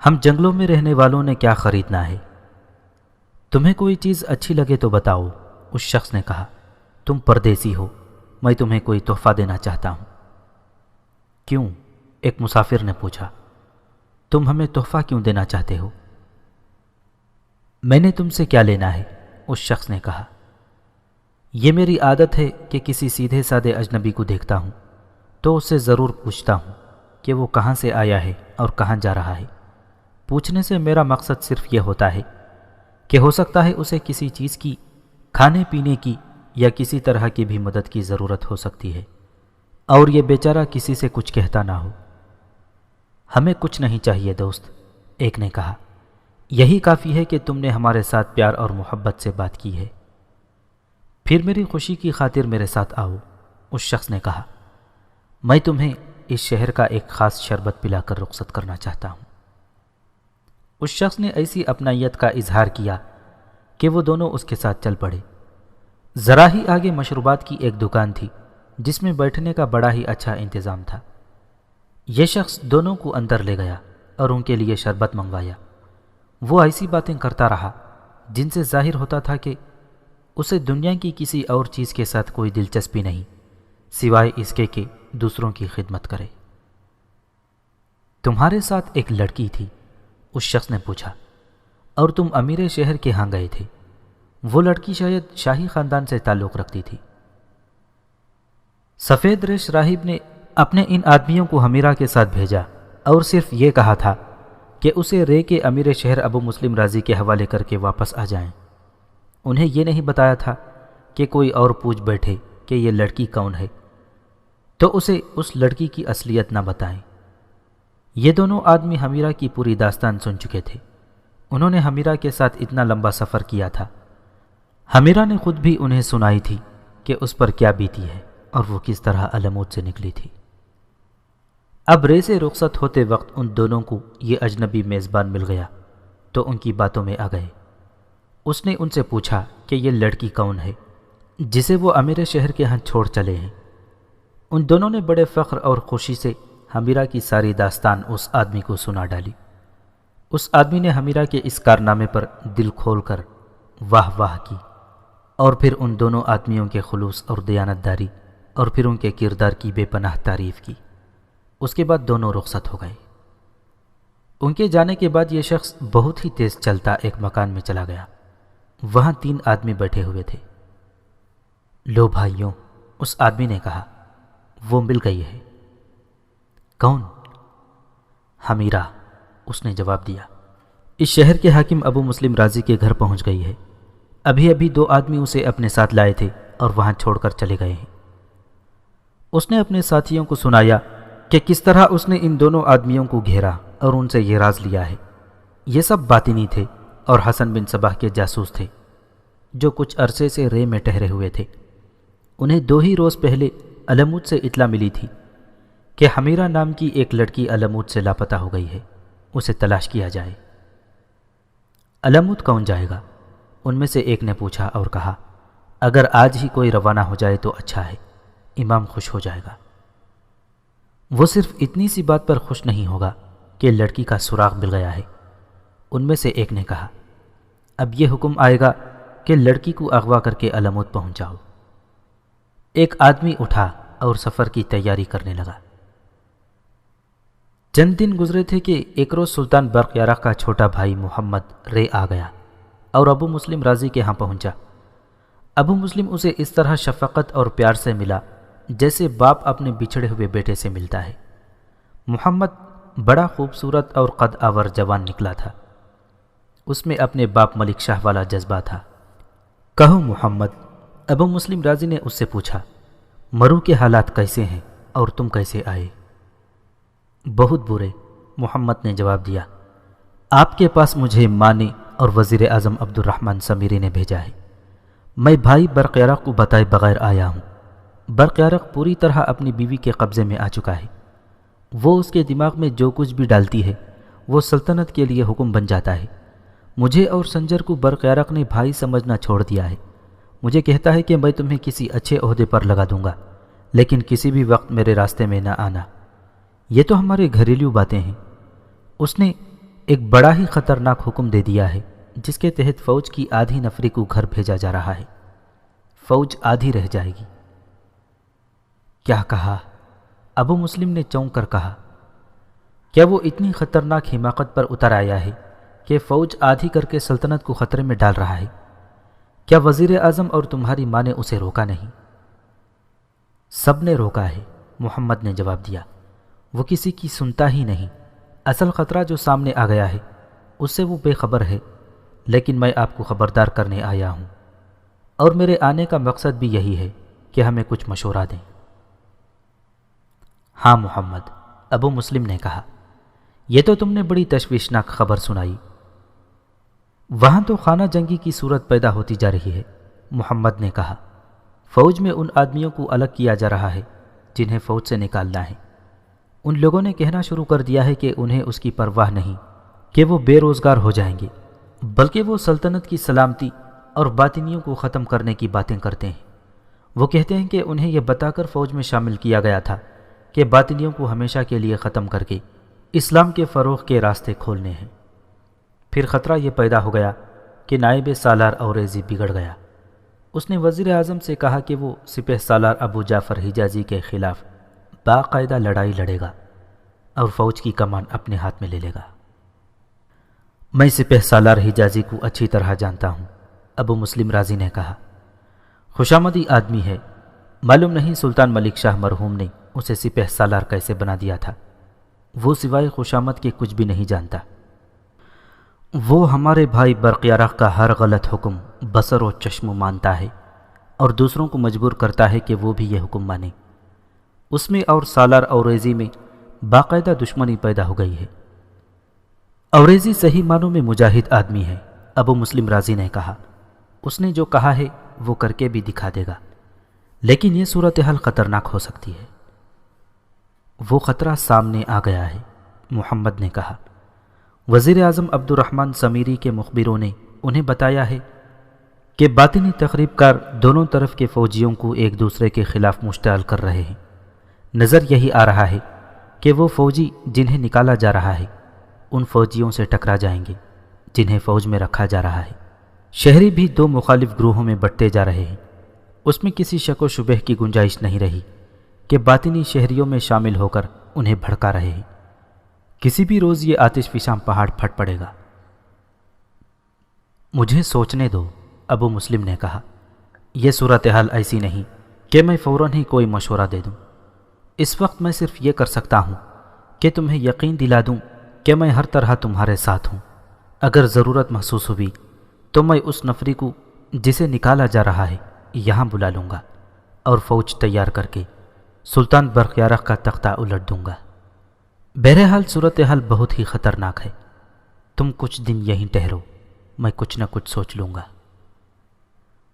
S2: ہم جنگلوں میں رہنے والوں نے کیا خریدنا ہے؟ تمہیں کوئی چیز اچھی لگے تو بتاؤ، اس شخص نے کہا۔ تم پردیسی ہو، میں تمہیں کوئی تحفہ دینا چاہتا ہوں۔ کیوں؟ ایک مسافر نے پوچھا۔ تم ہمیں تحفہ کیوں دینا چاہتے ہو؟ میں نے تم سے کیا لینا ہے؟ اس شخص نے کہا۔ یہ میری عادت ہے کہ کسی سیدھے سادے اجنبی کو دیکھتا ہوں تو اس سے ضرور پوچھتا ہوں کہ وہ کہاں سے آیا ہے اور کہاں جا رہا ہے۔ پوچھنے سے میرا مقصد صرف یہ ہوتا ہے کہ ہو سکتا ہے اسے کسی چیز کی، کھانے پینے کی یا کسی طرح کی بھی مدد کی ضرورت ہو سکتی ہے، اور یہ بیچارہ کسی سے کچھ کہتا نہ ہو۔ ہمیں کچھ نہیں چاہیے دوست، ایک نے کہا، یہی کافی ہے کہ تم نے ہمارے ساتھ پیار اور محبت سے بات کی ہے۔ پھر میری خوشی کی خاطر میرے ساتھ آؤ، اس شخص نے کہا، میں تمہیں اس شہر کا ایک خاص شربت پلا کر رخصت کرنا چاہتا ہوں۔ اس شخص نے ایسی اپنائیت کا اظہار کیا کہ وہ دونوں اس کے ساتھ چل پڑے۔ ذرا ہی آگے مشروبات کی ایک دکان تھی جس میں بیٹھنے کا بڑا ہی اچھا انتظام تھا۔ یہ شخص دونوں کو اندر لے گیا اور ان کے لیے شربت منگوایا۔ وہ ایسی باتیں کرتا رہا جن سے ظاہر ہوتا تھا کہ اسے دنیا کی کسی اور چیز کے ساتھ کوئی دلچسپی نہیں سوائے اس کے کہ دوسروں کی خدمت کرے۔ تمہارے ساتھ ایک لڑکی تھی، اس شخص نے پوچھا، اور تم امیر شہر کے ہاں گئے تھے۔ وہ لڑکی شاید شاہی خاندان سے تعلق رکھتی تھی۔ سفید ریش راہب نے اپنے ان آدمیوں کو ہمیرا کے ساتھ بھیجا اور صرف یہ کہا تھا کہ اسے رے کے امیر شہر ابو مسلم رازی کے حوالے کر کے واپس آ جائیں۔ انہیں یہ نہیں بتایا تھا کہ کوئی اور پوچھ بیٹھے کہ یہ لڑکی کون ہے تو اسے اس لڑکی کی اصلیت نہ بتائیں۔ یہ دونوں آدمی ہمیرا کی پوری داستان سن چکے تھے۔ انہوں نے ہمیرا کے ساتھ اتنا لمبا سفر کیا تھا۔ ہمیرا نے خود بھی انہیں سنائی تھی کہ اس پر کیا بیتی ہے اور وہ کس طرح علمود سے نکلی تھی۔ اب رے سے رخصت ہوتے وقت ان دونوں کو یہ اجنبی میزبان مل گیا تو ان کی باتوں میں آ گئے۔ اس نے ان سے پوچھا کہ یہ لڑکی کون ہے جسے وہ امیر شہر کے ہاں چھوڑ چلے ہیں۔ ان دونوں نے بڑے فخر اور خوشی سے ہمیرا کی ساری داستان اس آدمی کو سنا ڈالی۔ اس آدمی نے ہمیرا کے اس کارنامے پر دل کھول کر واہ واہ کی، اور پھر ان دونوں آدمیوں کے خلوص اور دیانتداری اور پھر ان کے کردار کی بے پناہ تعریف کی۔ اس کے بعد دونوں رخصت ہو گئے۔ ان کے جانے کے بعد یہ شخص بہت ہی تیز چلتا ایک مکان میں چلا گیا۔ وہاں 3 آدمی بیٹھے ہوئے تھے۔ لو بھائیوں، اس آدمی نے کہا، وہ مل گئی ہے۔ کون؟ ہمیرا، اس نے جواب دیا۔ اس شہر کے حاکم ابو مسلم رازی کے گھر پہنچ گئی ہے۔ ابھی 2 آدمی اسے اپنے ساتھ لائے تھے اور وہاں چھوڑ کر چلے گئے ہیں۔ اس نے اپنے ساتھیوں کو سنایا کہ کس طرح اس نے ان دونوں آدمیوں کو گھیرا اور ان سے یہ راز لیا ہے۔ یہ سب باطنی تھے اور حسن بن صباح کے جاسوس تھے جو کچھ عرصے سے رے میں ٹھہرے ہوئے تھے۔ انہیں 2 ہی روز پہلے علمود سے اطلاع ملی تھی کہ ہمیرا نام کی ایک لڑکی علمود سے لاپتہ ہو گئی ہے، اسے تلاش کیا جائے۔ علمود کون جائے گا؟ ان میں سے ایک نے پوچھا اور کہا، اگر آج ہی کوئی روانہ ہو جائے تو اچھا ہے، امام خوش ہو جائے گا۔ وہ صرف اتنی سی بات پر خوش نہیں ہوگا کہ لڑکی کا سراغ مل گیا ہے۔ ان میں سے ایک نے کہا، اب یہ حکم آئے گا کہ لڑکی کو اغوا کر کے علمود پہنچاؤ۔ ایک آدمی اٹھا اور سفر کی تیاری کرنے لگا۔ چند دن گزرے تھے کہ ایک روز سلطان برق یارہ کا چھوٹا بھائی محمد رے آ گیا اور ابو مسلم رازی کے ہاں پہنچا۔ ابو مسلم اسے اس طرح شفقت اور پیار سے ملا جیسے باپ اپنے بچھڑے ہوئے بیٹے سے ملتا ہے۔ محمد بڑا خوبصورت اور قد آور جوان نکلا تھا۔ اس میں اپنے باپ ملک شاہ والا جذبہ تھا۔ کہو محمد، ابو مسلم رازی نے اس سے پوچھا، مرو کے حالات کیسے ہیں اور تم کیسے آئے؟ بہت برے، محمد نے جواب دیا۔ آپ کے پاس مجھے ماں نے اور وزیر اعظم عبد الرحمن سمیری نے بھیجا ہے۔ میں بھائی برق یارہ کو بتائے بغیر آیا ہوں۔ برق یارہ پوری طرح اپنی بیوی کے قبضے میں آ چکا ہے۔ وہ اس کے دماغ میں جو کچھ بھی ڈالتی ہے وہ سلطنت کے لیے حکم بن جاتا ہے۔ مجھے اور سنجر کو برق یارہ نے بھائی سمجھنا چھوڑ دیا ہے۔ مجھے کہتا ہے کہ میں تمہیں کسی اچھے عہدے پر لگا دوں گا، لیکن کسی بھی وقت میرے راستے میں نہ آنا۔ یہ تو ہمارے گھریلو باتیں ہیں۔ اس نے ایک بڑا ہی خطرناک حکم دے دیا ہے جس کے تحت فوج کی آدھی نفری کو گھر بھیجا جا رہا ہے۔ فوج آدھی رہ جائے گی۔ کیا کہا؟ ابو مسلم نے چونک کر کہا، کیا وہ اتنی خطرناک حماقت پر اتر آیا ہے کہ فوج آدھی کر کے سلطنت کو خطرے میں ڈال رہا ہے؟ کیا وزیر اعظم اور تمہاری ماں نے اسے روکا نہیں؟ سب نے روکا ہے، محمد نے جواب دیا۔ وہ کسی کی سنتا ہی نہیں۔ اصل خطرہ جو سامنے آ گیا ہے اس سے وہ بے خبر ہے، لیکن میں آپ کو خبردار کرنے آیا ہوں، اور میرے آنے کا مقصد بھی یہی ہے کہ ہمیں کچھ مشورہ دیں۔ ہاں محمد، ابو مسلم نے کہا، یہ تو تم نے بڑی تشویشناک خبر سنائی۔ وہاں تو خانہ جنگی کی صورت پیدا ہوتی جا رہی ہے، محمد نے کہا۔ فوج میں ان آدمیوں کو الگ کیا جا رہا ہے جنہیں فوج سے نکالنا ہے۔ ان لوگوں نے کہنا شروع کر دیا ہے کہ انہیں اس کی پرواہ نہیں کہ وہ بے روزگار ہو جائیں گے، بلکہ وہ سلطنت کی سلامتی اور باطنیوں کو ختم کرنے کی باتیں کرتے ہیں۔ وہ کہتے ہیں کہ انہیں یہ بتا کر فوج میں شامل کیا گیا تھا کہ باطنیوں کو ہمیشہ کے لیے ختم کر کے اسلام کے فروغ کے راستے کھولنے ہیں۔ پھر خطرہ یہ پیدا ہو گیا کہ نائب سالار اوریزی بگڑ گیا۔ اس نے وزیر اعظم سے کہا کہ وہ سپہ سالار ابو جعفر حجازی کے خلاف باقاعدہ لڑائی لڑے گا اور فوج کی کمان اپنے ہاتھ میں لے لے گا۔ میں سپہ سالار حجازی کو اچھی طرح جانتا ہوں، ابو مسلم رازی نے کہا۔ خوشامدی آدمی ہے، معلوم نہیں سلطان ملک شاہ مرحوم نے اسے سپہ سالار کیسے بنا دیا تھا۔ وہ سوائے خوشامد کے کچھ بھی نہیں جانتا۔ وہ ہمارے بھائی برقیارق کا ہر غلط حکم بصر و چشم مانتا ہے اور دوسروں کو مجبور کرتا ہے کہ وہ بھی یہ حکم مانیں۔ اس میں اور سالار اوریزی میں باقاعدہ دشمنی پیدا ہو گئی ہے۔ اوریزی صحیح معنوں میں مجاہد آدمی ہے، ابو مسلم رازی نے کہا۔ اس نے جو کہا ہے وہ کر کے بھی دکھا دے گا، لیکن یہ صورتحال خطرناک ہو سکتی ہے۔ وہ خطرہ سامنے آ گیا ہے، محمد نے کہا۔ وزیر اعظم عبد الرحمن سمیری کے مخبروں نے انہیں بتایا ہے کہ باطنی تخریب کار دونوں طرف کے فوجیوں کو ایک دوسرے کے خلاف مشتعل کر رہے ہیں۔ نظر یہی آ رہا ہے کہ وہ فوجی جنہیں نکالا جا رہا ہے ان فوجیوں سے ٹکرا جائیں گے جنہیں فوج میں رکھا جا رہا ہے۔ شہری بھی دو مخالف گروہوں میں بٹتے جا رہے ہیں۔ اس میں کسی شک و شبہ کی گنجائش نہیں رہی کہ باطنی شہریوں میں شامل ہو کر انہیں بھڑکا رہے ہیں۔ کسی بھی روز یہ آتش فشاں پہاڑ پھٹ پڑے گا۔ مجھے سوچنے دو، ابو مسلم نے کہا۔ یہ صورتحال ایسی نہیں کہ میں فوراً ہی کوئی مشورہ دے دوں۔ اس وقت میں صرف یہ کر سکتا ہوں کہ تمہیں یقین دلا دوں کہ میں ہر طرح تمہارے ساتھ ہوں۔ اگر ضرورت محسوس ہوئی تو میں اس نفری کو جسے نکالا جا رہا ہے یہاں بلا لوں گا اور فوج تیار کر کے سلطان برقیارق کا تختہ الٹ دوں گا۔ بہرحال صورتحال بہت ہی خطرناک ہے۔ تم کچھ دن یہیں ٹھہرو، میں کچھ نہ کچھ سوچ لوں گا۔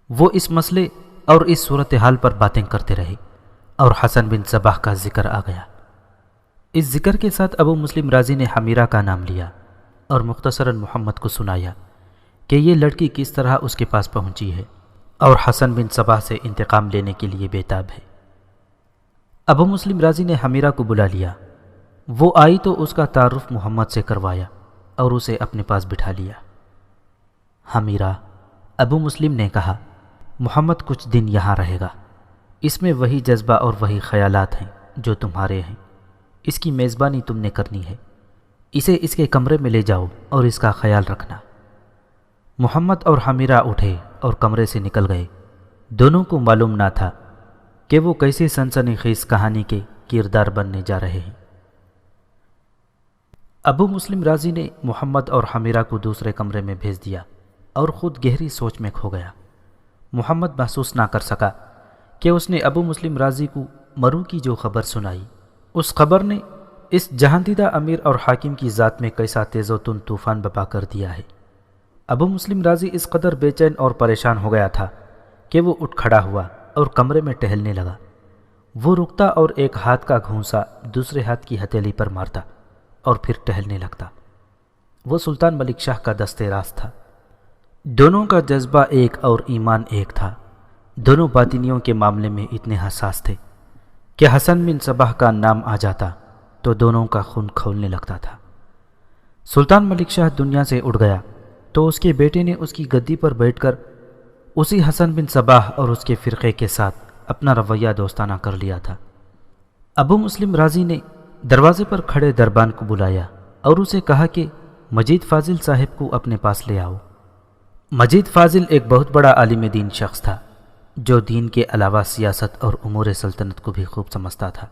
S2: وہ اس مسئلے اور اس صورتحال پر باتیں کرتے رہے اور حسن بن صباح کا ذکر آ گیا۔ اس ذکر کے ساتھ ابو مسلم رازی نے حمیرہ کا نام لیا اور مختصراً محمد کو سنایا کہ یہ لڑکی کس طرح اس کے پاس پہنچی ہے اور حسن بن صباح سے انتقام لینے کے لیے بےتاب ہے۔ ابو مسلم رازی نے حمیرہ کو بلا لیا۔ وہ آئی تو اس کا تعارف محمد سے کروایا اور اسے اپنے پاس بٹھا لیا۔ حمیرہ، ابو مسلم نے کہا، محمد کچھ دن یہاں رہے گا۔ اس میں وہی جذبہ اور وہی خیالات ہیں جو تمہارے ہیں۔ اس کی میزبانی تم نے کرنی ہے۔ اسے اس کے کمرے میں لے جاؤ اور اس کا خیال رکھنا۔ محمد اور حمیرہ اٹھے اور کمرے سے نکل گئے۔ دونوں کو معلوم نہ تھا کہ وہ کیسی سنسنی خیز کہانی کے کردار بننے جا رہے ہیں۔ ابو مسلم رازی نے محمد اور حمیرہ کو دوسرے کمرے میں بھیج دیا اور خود گہری سوچ میں کھو گیا۔ محمد محسوس نہ کر سکا کہ اس نے ابو مسلم رازی کو مرو کی جو خبر سنائی، اس خبر نے اس جہاندیدہ امیر اور حاکم کی ذات میں کیسا تیز و تند طوفان بپا کر دیا ہے۔ ابو مسلم رازی اس قدر بے چین اور پریشان ہو گیا تھا کہ وہ اٹھ کھڑا ہوا اور کمرے میں ٹہلنے لگا۔ وہ رکتا اور ایک ہاتھ کا گھونسا دوسرے ہاتھ کی ہتھیلی پر مارتا اور پھر ٹہلنے لگتا۔ وہ سلطان ملک شاہ کا دستے راست تھا۔ دونوں کا جذبہ ایک اور ایمان ایک تھا۔ دونوں باطنیوں کے معاملے میں اتنے حساس تھے کہ حسن بن صباح کا نام آ جاتا تو دونوں کا خون کھولنے لگتا تھا۔ سلطان ملک شاہ دنیا سے اٹھ گیا تو اس کے بیٹے نے اس کی گدی پر بیٹھ کر اسی حسن بن صباح اور اس کے فرقے کے ساتھ اپنا رویہ دوستانہ کر لیا تھا۔ ابو مسلم رازی نے دروازے پر کھڑے دربان کو بلایا اور اسے کہا کہ مجید فاضل صاحب کو اپنے پاس لے آؤ۔ مجید فاضل ایک بہت بڑا عالم دین شخص تھا جو دین کے علاوہ سیاست اور امور سلطنت کو بھی خوب سمجھتا تھا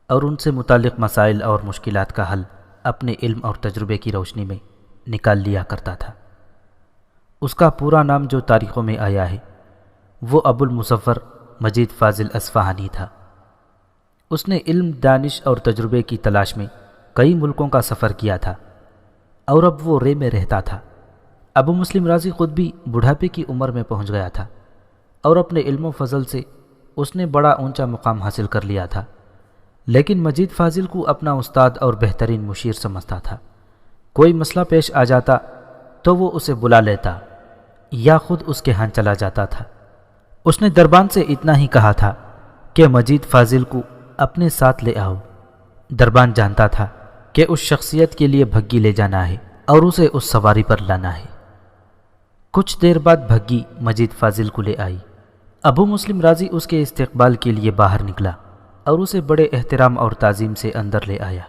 S2: اور ان سے متعلق مسائل اور مشکلات کا حل اپنے علم اور تجربے کی روشنی میں نکال لیا کرتا تھا۔ اس کا پورا نام جو تاریخوں میں آیا ہے وہ ابو المظفر مجید فاضل اصفہانی تھا۔ اس نے علم، دانش اور تجربے کی تلاش میں کئی ملکوں کا سفر کیا تھا اور اب وہ رے میں رہتا تھا۔ ابو مسلم رازی خود بھی بڑھاپے کی عمر میں پہنچ گیا تھا اور اپنے علم و فضل سے اس نے بڑا اونچا مقام حاصل کر لیا تھا، لیکن مجید فاضل کو اپنا استاد اور بہترین مشیر سمجھتا تھا۔ کوئی مسئلہ پیش آ جاتا تو وہ اسے بلا لیتا یا خود اس کے ہاں چلا جاتا تھا۔ اس نے دربان سے اتنا ہی کہا تھا کہ مجید فاضل کو اپنے ساتھ لے آؤ۔ دربان جانتا تھا کہ اس شخصیت کے لیے بھگی لے جانا ہے اور اسے اس سواری پر لانا ہے۔ کچھ دیر بعد بھگی مجید فاضل کو لے آئی۔ ابو مسلم رازی اس کے استقبال کے لیے باہر نکلا اور اسے بڑے احترام اور تعظیم سے اندر لے آیا۔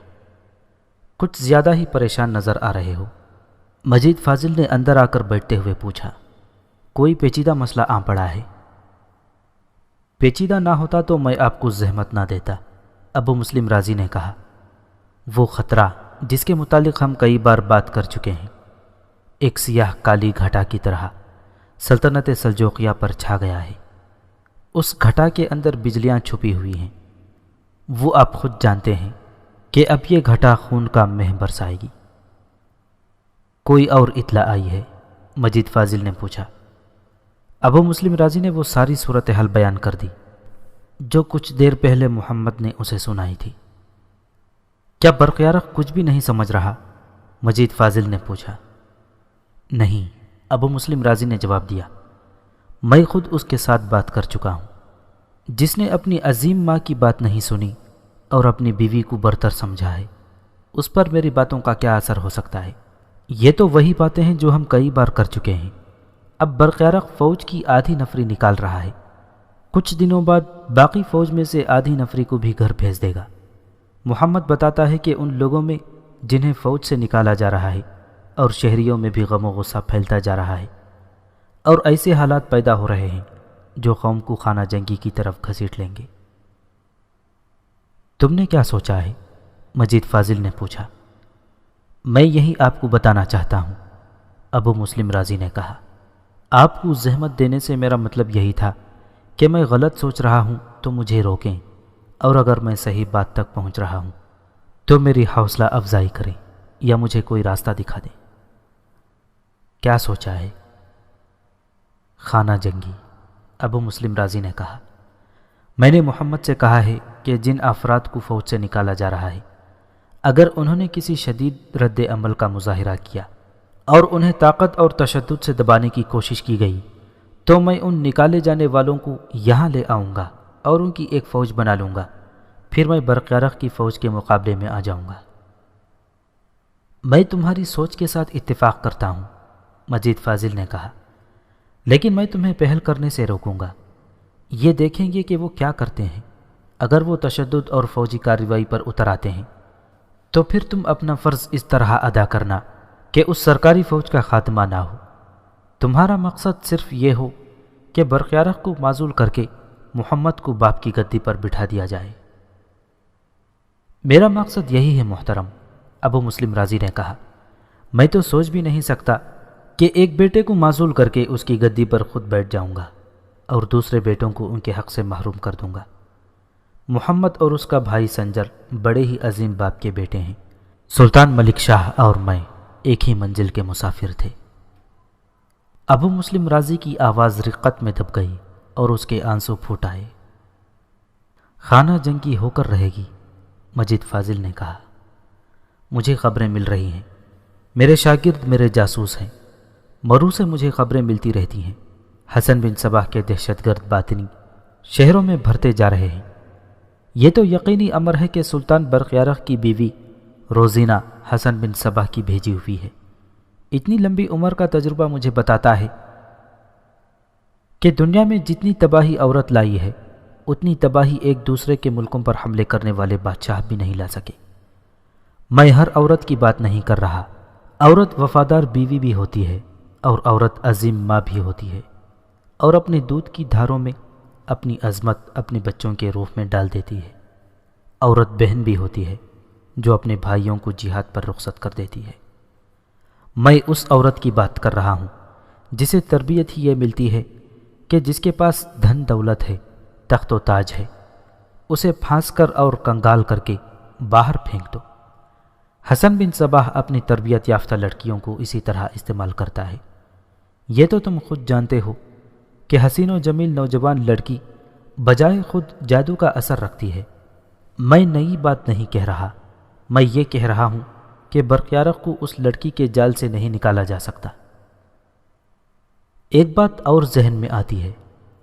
S2: کچھ زیادہ ہی پریشان نظر آ رہے ہو، مجید فاضل نے اندر آ کر بیٹھتے ہوئے پوچھا۔ کوئی پیچیدہ مسئلہ آ پڑا ہے؟ پیچیدہ نہ ہوتا تو میں آپ کو زحمت نہ دیتا، ابو مسلم رازی نے کہا۔ وہ خطرہ جس کے متعلق ہم کئی بار بات کر چکے ہیں ایک سیاہ کالی گھٹا کی طرح سلطنت سلجوقیہ پر چھا گیا ہے۔ اس گھٹا کے اندر بجلیاں چھپی ہوئی ہیں۔ وہ آپ خود جانتے ہیں کہ اب یہ گھٹا خون کا مہ برسائے گی۔ کوئی اور اطلاع آئی ہے؟ مجید فاضل نے پوچھا۔ ابو مسلم رازی نے وہ ساری صورتحال بیان کر دی جو کچھ دیر پہلے محمد نے اسے سنائی تھی۔ کیا برقیارق کچھ بھی نہیں سمجھ رہا؟ مجید فاضل نے پوچھا۔ نہیں، ابو مسلم رازی نے جواب دیا، میں خود اس کے ساتھ بات کر چکا ہوں۔ جس نے اپنی عظیم ماں کی بات نہیں سنی اور اپنی بیوی کو برتر سمجھا ہے، اس پر میری باتوں کا کیا اثر ہو سکتا ہے؟ یہ تو وہی باتیں ہیں جو ہم کئی بار کر چکے ہیں۔ اب برقیارق فوج کی آدھی نفری نکال رہا ہے، کچھ دنوں بعد باقی فوج میں سے آدھی نفری کو بھی گھر بھیج دے گا۔ محمد بتاتا ہے کہ ان لوگوں میں جنہیں فوج سے نکالا جا رہا ہے اور شہریوں میں بھی غم و غصہ پھیلتا جا رہا ہے اور ایسے حالات پیدا ہو رہے ہیں جو قوم کو خانہ جنگی کی طرف گھسیٹ لیں گے۔ تم نے کیا سوچا ہے؟ مجید فاضل نے پوچھا۔ میں یہی آپ کو بتانا چاہتا ہوں، ابو مسلم رازی نے کہا۔ آپ کو زحمت دینے سے میرا مطلب یہی تھا کہ میں غلط سوچ رہا ہوں تو مجھے روکیں، اور اگر میں صحیح بات تک پہنچ رہا ہوں تو میری حوصلہ افزائی کریں یا مجھے کوئی راستہ دکھا دیں۔ کیا سوچا ہے؟ خانہ جنگی، ابو مسلم رازی نے کہا۔ میں نے محمد سے کہا ہے کہ جن افراد کو فوج سے نکالا جا رہا ہے، اگر انہوں نے کسی شدید رد عمل کا مظاہرہ کیا اور انہیں طاقت اور تشدد سے دبانے کی کوشش کی گئی تو میں ان نکالے جانے والوں کو یہاں لے آؤں گا اور ان کی ایک فوج بنا لوں گا، پھر میں برقیارق کی فوج کے مقابلے میں آ جاؤں گا۔ میں تمہاری سوچ کے ساتھ اتفاق کرتا ہوں، مجید فاضل نے کہا، لیکن میں تمہیں پہل کرنے سے روکوں گا۔ یہ دیکھیں گے کہ وہ کیا کرتے ہیں۔ اگر وہ تشدد اور فوجی کارروائی پر اتر آتے ہیں تو پھر تم اپنا فرض اس طرح ادا کرنا کہ اس سرکاری فوج کا خاتمہ نہ ہو۔ تمہارا مقصد صرف یہ ہو کہ برقیارق کو معزول کر کے محمد کو باپ کی گدی پر بٹھا دیا جائے۔ میرا مقصد یہی ہے محترم، ابو مسلم رازی نے کہا۔ میں تو سوچ بھی نہیں سکتا کہ ایک بیٹے کو معزول کر کے اس کی گدی پر خود بیٹھ جاؤں گا اور دوسرے بیٹوں کو ان کے حق سے محروم کر دوں گا۔ محمد اور اس کا بھائی سنجر بڑے ہی عظیم باپ کے بیٹے ہیں۔ سلطان ملک شاہ اور میں ایک ہی منزل کے مسافر تھے۔ ابو مسلم رازی کی آواز رقت میں دب گئی اور اس کے آنسو پھوٹ آئے۔ خانہ جنگی ہو کر رہے گی، مجید فاضل نے کہا۔ مجھے خبریں مل رہی ہیں، میرے شاگرد میرے جاسوس ہیں، مرو سے مجھے خبریں ملتی رہتی ہیں۔ حسن بن صباح کے دہشت گرد باطنی شہروں میں بھرتے جا رہے ہیں۔ یہ تو یقینی امر ہے کہ سلطان برقیارق کی بیوی روزینہ حسن بن صباح کی بھیجی ہوئی ہے۔ اتنی لمبی عمر کا تجربہ مجھے بتاتا ہے کہ دنیا میں جتنی تباہی عورت لائی ہے اتنی تباہی ایک دوسرے کے ملکوں پر حملے کرنے والے بادشاہ بھی نہیں لا سکے۔ میں ہر عورت کی بات نہیں کر رہا، عورت وفادار بیوی بھی ہوتی ہے اور عورت عظیم ماں بھی ہوتی ہے اور اپنے دودھ کی دھاروں میں اپنی عظمت اپنے بچوں کے روح میں ڈال دیتی ہے۔ عورت بہن بھی ہوتی ہے جو اپنے بھائیوں کو جہاد پر رخصت کر دیتی ہے۔ میں اس عورت کی بات کر رہا ہوں جسے تربیت ہی یہ ملتی ہے کہ جس کے پاس دھن دولت ہے، تخت و تاج ہے، اسے پھانس کر اور کنگال کر کے باہر پھینک دو۔ حسن بن صباح اپنی تربیت یافتہ لڑکیوں کو اسی طرح استعمال کرتا ہے۔ یہ تو تم خود جانتے ہو کہ حسین و جمیل نوجوان لڑکی بجائے خود جادو کا اثر رکھتی ہے۔ میں نئی بات نہیں کہہ رہا، میں یہ کہہ رہا ہوں کہ برقیارق کو اس لڑکی کے جال سے نہیں نکالا جا سکتا۔ ایک بات اور ذہن میں آتی ہے،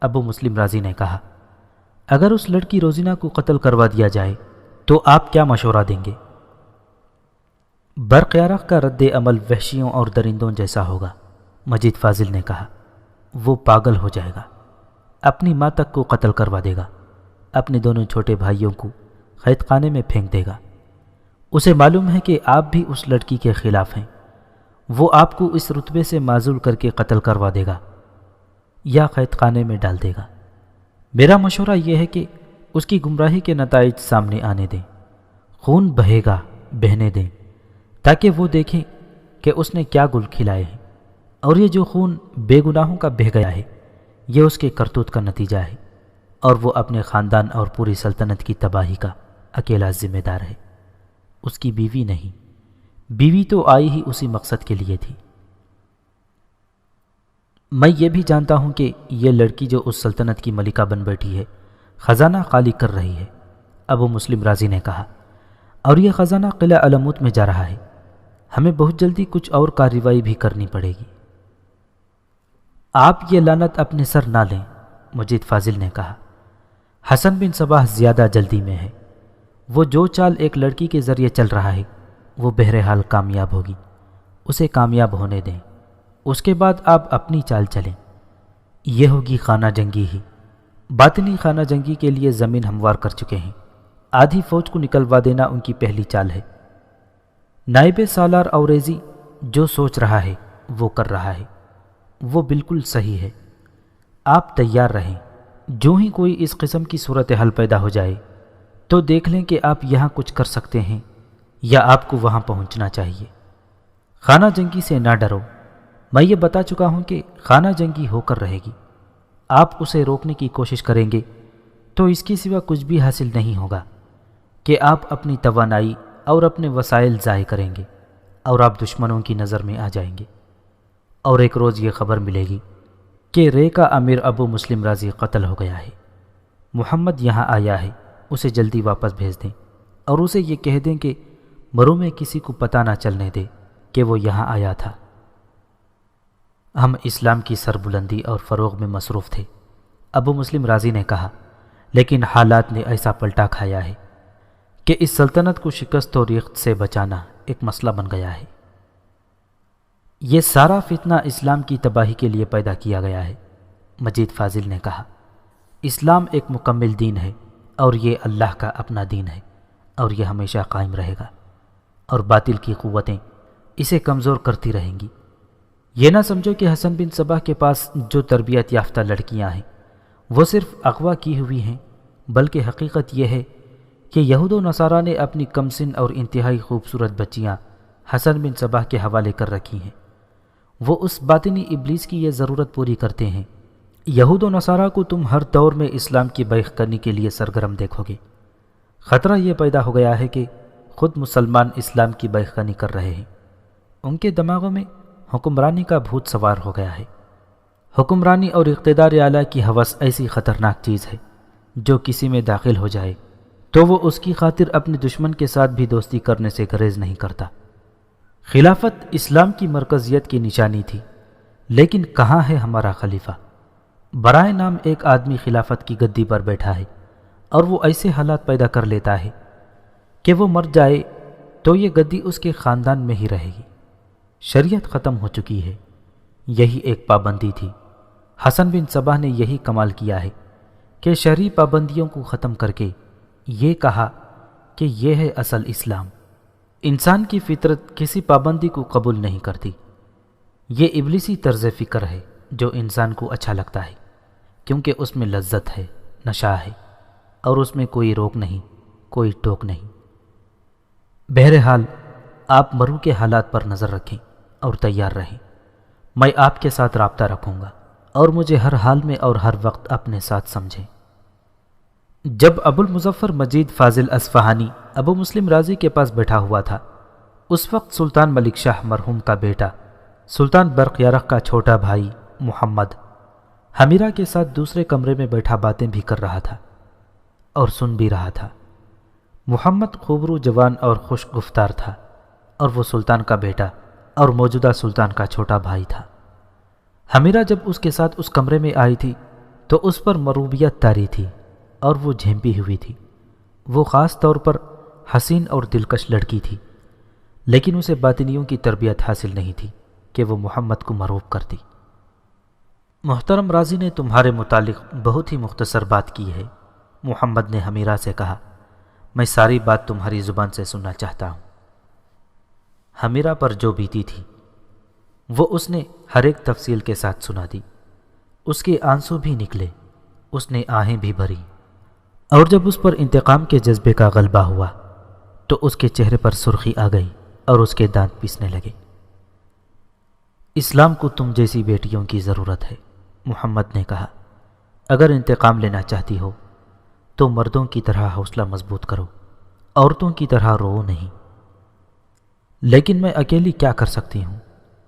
S2: ابو مسلم رازی نے کہا، اگر اس لڑکی روزینہ کو قتل کروا دیا جائے تو آپ کیا مشورہ دیں گے؟ برقیارق کا رد عمل وحشیوں اور درندوں جیسا ہوگا، مجید فاضل نے کہا۔ وہ پاگل ہو جائے گا، اپنی ماں تک کو قتل کروا دے گا، اپنے دونوں چھوٹے بھائیوں کو قید خانے میں پھینک دے گا۔ اسے معلوم ہے کہ آپ بھی اس لڑکی کے خلاف ہیں، وہ آپ کو اس رتبے سے معزول کر کے قتل کروا دے گا یا قید خانے میں ڈال دے گا۔ میرا مشورہ یہ ہے کہ اس کی گمراہی کے نتائج سامنے آنے دیں، خون بہے گا، بہنے دیں، تاکہ وہ دیکھیں کہ اس نے کیا گل کھلائے ہیں، اور یہ جو خون بے گناہوں کا بہہ گیا ہے یہ اس کے کرتوت کا نتیجہ ہے، اور وہ اپنے خاندان اور پوری سلطنت کی تباہی کا اکیلا ذمہ دار ہے، اس کی بیوی نہیں۔ بیوی تو آئی ہی اسی مقصد کے لیے تھی۔ میں یہ بھی جانتا ہوں کہ یہ لڑکی جو اس سلطنت کی ملکہ بن بیٹھی ہے خزانہ خالی کر رہی ہے، ابو مسلم رازی نے کہا، اور یہ خزانہ قلعہ علموت میں جا رہا ہے۔ ہمیں بہت جلدی کچھ اور کارروائی بھی کرنی پڑے گی۔ آپ یہ لعنت اپنے سر نہ لیں، مجید فاضل نے کہا۔ حسن بن صباح زیادہ جلدی میں ہے، وہ جو چال ایک لڑکی کے ذریعے چل رہا ہے وہ بہرحال کامیاب ہوگی، اسے کامیاب ہونے دیں، اس کے بعد آپ اپنی چال چلیں۔ یہ ہوگی خانہ جنگی ہی، باطنی خانہ جنگی کے لیے زمین ہموار کر چکے ہیں، آدھی فوج کو نکلوا دینا ان کی پہلی چال ہے۔ نائب سالار اوریزی جو سوچ رہا ہے وہ کر رہا ہے، وہ بالکل صحیح ہے۔ آپ تیار رہیں، جو ہی کوئی اس قسم کی صورتحال پیدا ہو جائے تو دیکھ لیں کہ آپ یہاں کچھ کر سکتے ہیں یا آپ کو وہاں پہنچنا چاہیے۔ خانہ جنگی سے نہ ڈرو، میں یہ بتا چکا ہوں کہ خانہ جنگی ہو کر رہے گی، آپ اسے روکنے کی کوشش کریں گے تو اس کے سوا کچھ بھی حاصل نہیں ہوگا کہ آپ اپنی توانائی اور اپنے وسائل ضائع کریں گے اور آپ دشمنوں کی نظر میں آ جائیں گے، اور ایک روز یہ خبر ملے گی کہ رے کا امیر ابو مسلم رازی قتل ہو گیا ہے، محمد یہاں آیا ہے، اسے جلدی واپس بھیج دیں اور اسے یہ کہہ دیں کہ مرو میں کسی کو پتہ نہ چلنے دے کہ وہ یہاں آیا تھا۔ ہم اسلام کی سربلندی اور فروغ میں مصروف تھے، ابو مسلم رازی نے کہا، لیکن حالات نے ایسا پلٹا کھایا ہے کہ اس سلطنت کو شکست و ریخت سے بچانا ایک مسئلہ بن گیا ہے۔ یہ سارا فتنہ اسلام کی تباہی کے لیے پیدا کیا گیا ہے، مجید فاضل نے کہا۔ اسلام ایک مکمل دین ہے اور یہ اللہ کا اپنا دین ہے اور یہ ہمیشہ قائم رہے گا، اور باطل کی قوتیں اسے کمزور کرتی رہیں گی۔ یہ نہ سمجھو کہ حسن بن صباح کے پاس جو تربیت یافتہ لڑکیاں ہیں وہ صرف اغوا کی ہوئی ہیں، بلکہ حقیقت یہ ہے کہ یہود و نصارہ نے اپنی کمسن اور انتہائی خوبصورت بچیاں حسن بن صباح کے حوالے کر رکھی ہیں۔ وہ اس باطنی ابلیس کی یہ ضرورت پوری کرتے ہیں۔ یہود و نصارہ کو تم ہر دور میں اسلام کی بیعت کرنے کے لیے سرگرم دیکھو گے۔ خطرہ یہ پیدا ہو گیا ہے کہ خود مسلمان اسلام کی بیعت کرنی کر رہے ہیں، ان کے دماغوں میں حکمرانی کا بھوت سوار ہو گیا ہے۔ حکمرانی اور اقتدار اعلیٰ کی ہوس ایسی خطرناک چیز ہے، جو کسی میں داخل ہو جائے تو وہ اس کی خاطر اپنے دشمن کے ساتھ بھی دوستی کرنے سے گریز نہیں کرتا۔ خلافت اسلام کی مرکزیت کی نشانی تھی، لیکن کہاں ہے ہمارا خلیفہ؟ برائے نام ایک آدمی خلافت کی گدی پر بیٹھا ہے اور وہ ایسے حالات پیدا کر لیتا ہے کہ وہ مر جائے تو یہ گدی اس کے خاندان میں ہی رہے گی۔ شریعت ختم ہو چکی ہے، یہی ایک پابندی تھی۔ حسن بن صباح نے یہی کمال کیا ہے کہ شرعی پابندیوں کو ختم کر کے یہ کہا کہ یہ ہے اصل اسلام۔ انسان کی فطرت کسی پابندی کو قبول نہیں کرتی۔ یہ ابلیسی طرز فکر ہے جو انسان کو اچھا لگتا ہے کیونکہ اس میں لذت ہے، نشہ ہے، اور اس میں کوئی روک نہیں، کوئی ٹوک نہیں۔ بہرحال آپ مرو کے حالات پر نظر رکھیں اور تیار رہیں۔ میں آپ کے ساتھ رابطہ رکھوں گا اور مجھے ہر حال میں اور ہر وقت اپنے ساتھ سمجھیں۔ جب ابو المظفر مجید فاضل اصفہانی ابو مسلم رازی کے پاس بیٹھا ہوا تھا، اس وقت سلطان ملک شاہ مرحوم کا بیٹا سلطان برق یارق کا چھوٹا بھائی محمد حمیرہ کے ساتھ دوسرے کمرے میں بیٹھا باتیں بھی کر رہا تھا اور سن بھی رہا تھا۔ محمد خوبرو جوان اور خوش گفتار تھا اور وہ سلطان کا بیٹا اور موجودہ سلطان کا چھوٹا بھائی تھا۔ حمیرہ جب اس کے ساتھ اس کمرے میں آئی تھی تو اس پر مروبیت طاری تھی اور وہ جھیمپی ہوئی تھی۔ وہ خاص طور پر حسین اور دلکش لڑکی تھی، لیکن اسے باطنیوں کی تربیت حاصل نہیں تھی کہ وہ محمد کو مروب کرتی۔ محترم رازی نے تمہارے متعلق بہت ہی مختصر بات کی ہے، محمد نے حمیرہ سے کہا۔ میں ساری بات تمہاری زبان سے سننا چاہتا ہوں۔ حمیرہ پر جو بیتی تھی وہ اس نے ہر ایک تفصیل کے ساتھ سنا دی۔ اس کے آنسو بھی نکلے، اس نے آہیں بھی بھری، اور جب اس پر انتقام کے جذبے کا غلبہ ہوا تو اس کے چہرے پر سرخی آ گئی اور اس کے دانت پیسنے لگے۔ اسلام کو تم جیسی بیٹیوں کی ضرورت ہے، محمد نے کہا۔ اگر انتقام لینا چاہتی ہو تو مردوں کی طرح حوصلہ مضبوط کرو، عورتوں کی طرح رو نہیں۔ لیکن میں اکیلی کیا کر سکتی ہوں؟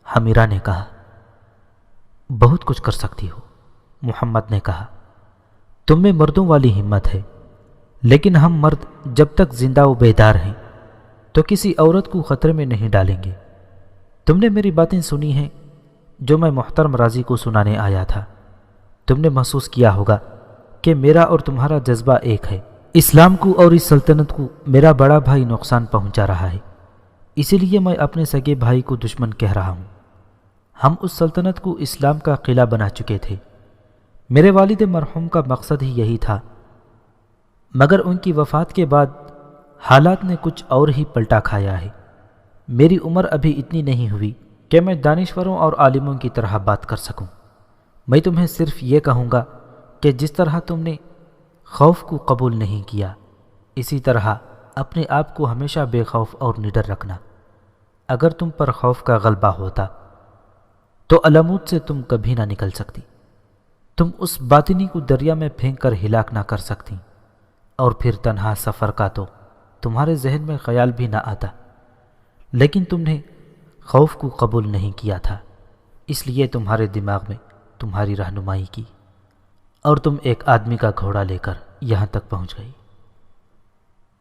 S2: حمیرہ نے کہا۔ بہت کچھ کر سکتی ہو، محمد نے کہا۔ تم میں مردوں والی ہمت ہے، لیکن ہم مرد جب تک زندہ و بیدار ہیں تو کسی عورت کو خطرے میں نہیں ڈالیں گے۔ تم نے میری باتیں سنی ہیں جو میں محترم رازی کو سنانے آیا تھا۔ تم نے محسوس کیا ہوگا کہ میرا اور تمہارا جذبہ ایک ہے۔ اسلام کو اور اس سلطنت کو میرا بڑا بھائی نقصان پہنچا رہا ہے، اسی لیے میں اپنے سگے بھائی کو دشمن کہہ رہا ہوں۔ ہم اس سلطنت کو اسلام کا قلعہ بنا چکے تھے۔ میرے والد مرحوم کا مقصد ہی یہی تھا، مگر ان کی وفات کے بعد حالات نے کچھ اور ہی پلٹا کھایا ہے۔ میری عمر ابھی اتنی نہیں ہوئی کہ میں دانشوروں اور عالموں کی طرح بات کر سکوں۔ میں تمہیں صرف یہ کہوں گا کہ جس طرح تم نے خوف کو قبول نہیں کیا، اسی طرح اپنے آپ کو ہمیشہ بے خوف اور نڈر رکھنا۔ اگر تم پر خوف کا غلبہ ہوتا تو علمود سے تم کبھی نہ نکل سکتی۔ تم اس باطنی کو دریا میں پھینک کر ہلاک نہ کر سکتی، اور پھر تنہا سفر کا تو تمہارے ذہن میں خیال بھی نہ آتا۔ لیکن تم نے خوف کو قبول نہیں کیا تھا، اس لیے تمہارے دماغ میں تمہاری رہنمائی کی اور تم ایک آدمی کا گھوڑا لے کر یہاں تک پہنچ گئی۔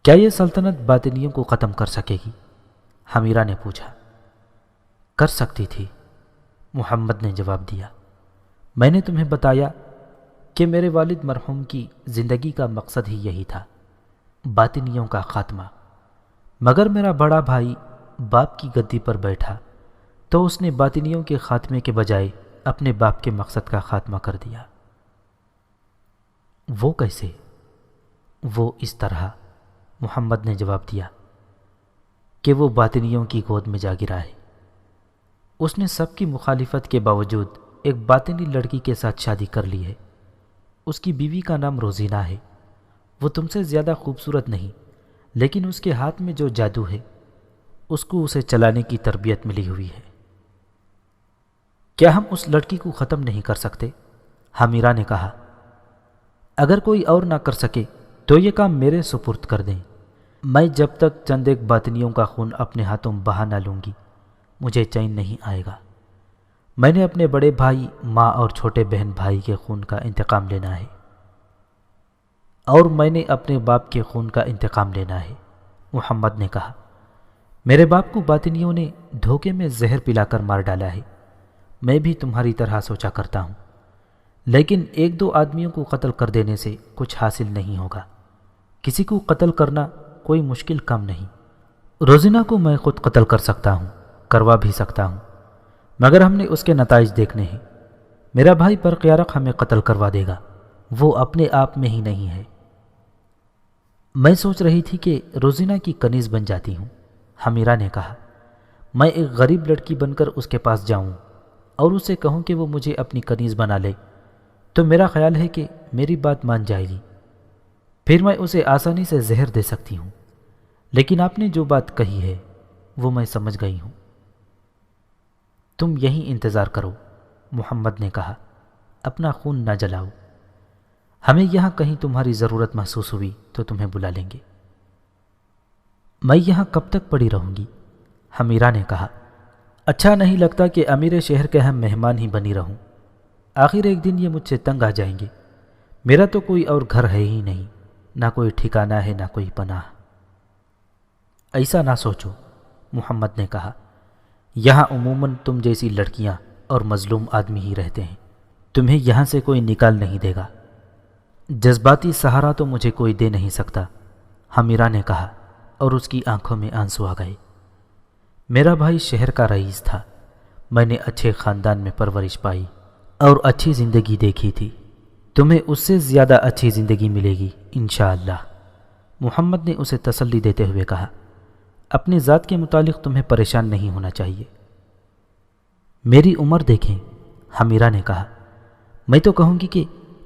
S2: کیا یہ سلطنت باطنیوں کو ختم کر سکے گی؟ حمیرہ نے پوچھا۔ کر سکتی تھی، محمد نے جواب دیا۔ میں نے تمہیں بتایا کہ میرے والد مرحوم کی زندگی کا مقصد ہی یہی تھا، باطنیوں کا خاتمہ۔ مگر میرا بڑا بھائی باپ کی گدی پر بیٹھا تو اس نے باطنیوں کے خاتمے کے بجائے اپنے باپ کے مقصد کا خاتمہ کر دیا۔ وہ کیسے؟ وہ اس طرح، محمد نے جواب دیا، کہ وہ باطنیوں کی گود میں جا گرا ہے۔ اس نے سب کی مخالفت کے باوجود ایک باطنی لڑکی کے ساتھ شادی کر لی ہے۔ اس کی بیوی کا نام روزینہ ہے۔ وہ تم سے زیادہ خوبصورت نہیں، لیکن اس کے ہاتھ میں جو جادو ہے اس کو اسے چلانے کی تربیت ملی ہوئی ہے۔ کیا ہم اس لڑکی کو ختم نہیں کر سکتے؟ حمیرہ نے کہا۔ اگر کوئی اور نہ کر سکے تو یہ کام میرے سپرد کر دیں۔ میں جب تک چند ایک باطنیوں کا خون اپنے ہاتھوں بہا نہ لوں گی مجھے چین نہیں آئے گا۔ میں نے اپنے بڑے بھائی، ماں اور چھوٹے بہن بھائی کے خون کا انتقام لینا ہے، اور میں نے اپنے باپ کے خون کا انتقام لینا ہے، محمد نے کہا۔ میرے باپ کو باطنیوں نے دھوکے میں زہر پلا کر مار ڈالا ہے۔ میں بھی تمہاری طرح سوچا کرتا ہوں، لیکن ایک دو آدمیوں کو قتل کر دینے سے کچھ حاصل نہیں ہوگا۔ کسی کو قتل کرنا کوئی مشکل کام نہیں۔ روزینہ کو میں خود قتل کر سکتا ہوں، کروا بھی سکتا ہوں، مگر ہم نے اس کے نتائج دیکھنے ہیں۔ میرا بھائی برق یارق ہمیں قتل کروا دے گا، وہ اپنے آپ میں ہی نہیں ہے۔ میں سوچ رہی تھی کہ روزینہ کی کنیز بن جاتی ہوں، حمیرہ نے کہا۔ میں ایک غریب لڑکی بن کر اس کے پاس جاؤں اور اسے کہوں کہ وہ مجھے اپنی کنیز بنا لے تو میرا خیال ہے کہ میری بات مان جائے گی، پھر میں اسے آسانی سے زہر دے سکتی ہوں۔ لیکن آپ نے جو بات کہی ہے وہ میں سمجھ گئی ہوں۔ تم یہیں انتظار کرو، محمد نے کہا، اپنا خون نہ جلاؤ، ہمیں یہاں کہیں تمہاری ضرورت محسوس ہوئی تو تمہیں بلا لیں گے۔ میں یہاں کب تک پڑی رہوں گی؟ حمیرہ نے کہا، اچھا نہیں لگتا کہ امیر شہر کے ہم مہمان ہی بنی رہوں، آخر ایک دن یہ مجھ سے تنگ آ جائیں گے، میرا تو کوئی اور گھر ہے ہی نہیں، نہ کوئی ٹھکانہ ہے نہ کوئی پناہ۔ ایسا نہ سوچو، محمد نے کہا، یہاں عموماً تم جیسی لڑکیاں اور مظلوم آدمی ہی رہتے ہیں، تمہیں یہاں سے کوئی نکال نہیں دے گا، جذباتی سہارا تو مجھے کوئی دے نہیں سکتا، حمیرہ نے کہا، اور اس کی آنکھوں میں آنسو آ گئے۔ میرا بھائی شہر کا رئیس تھا، میں نے اچھے خاندان میں پرورش پائی اور اچھی زندگی دیکھی تھی، تمہیں اس سے زیادہ اچھی زندگی ملے گی انشاءاللہ، محمد نے اسے تسلی دیتے ہوئے کہا۔ اپنی ذات کے متعلق تمہیں پریشان نہیں ہونا چاہیے۔ میری عمر دیکھیں، حمیرہ نے کہا، میں تو کہوں گی کہ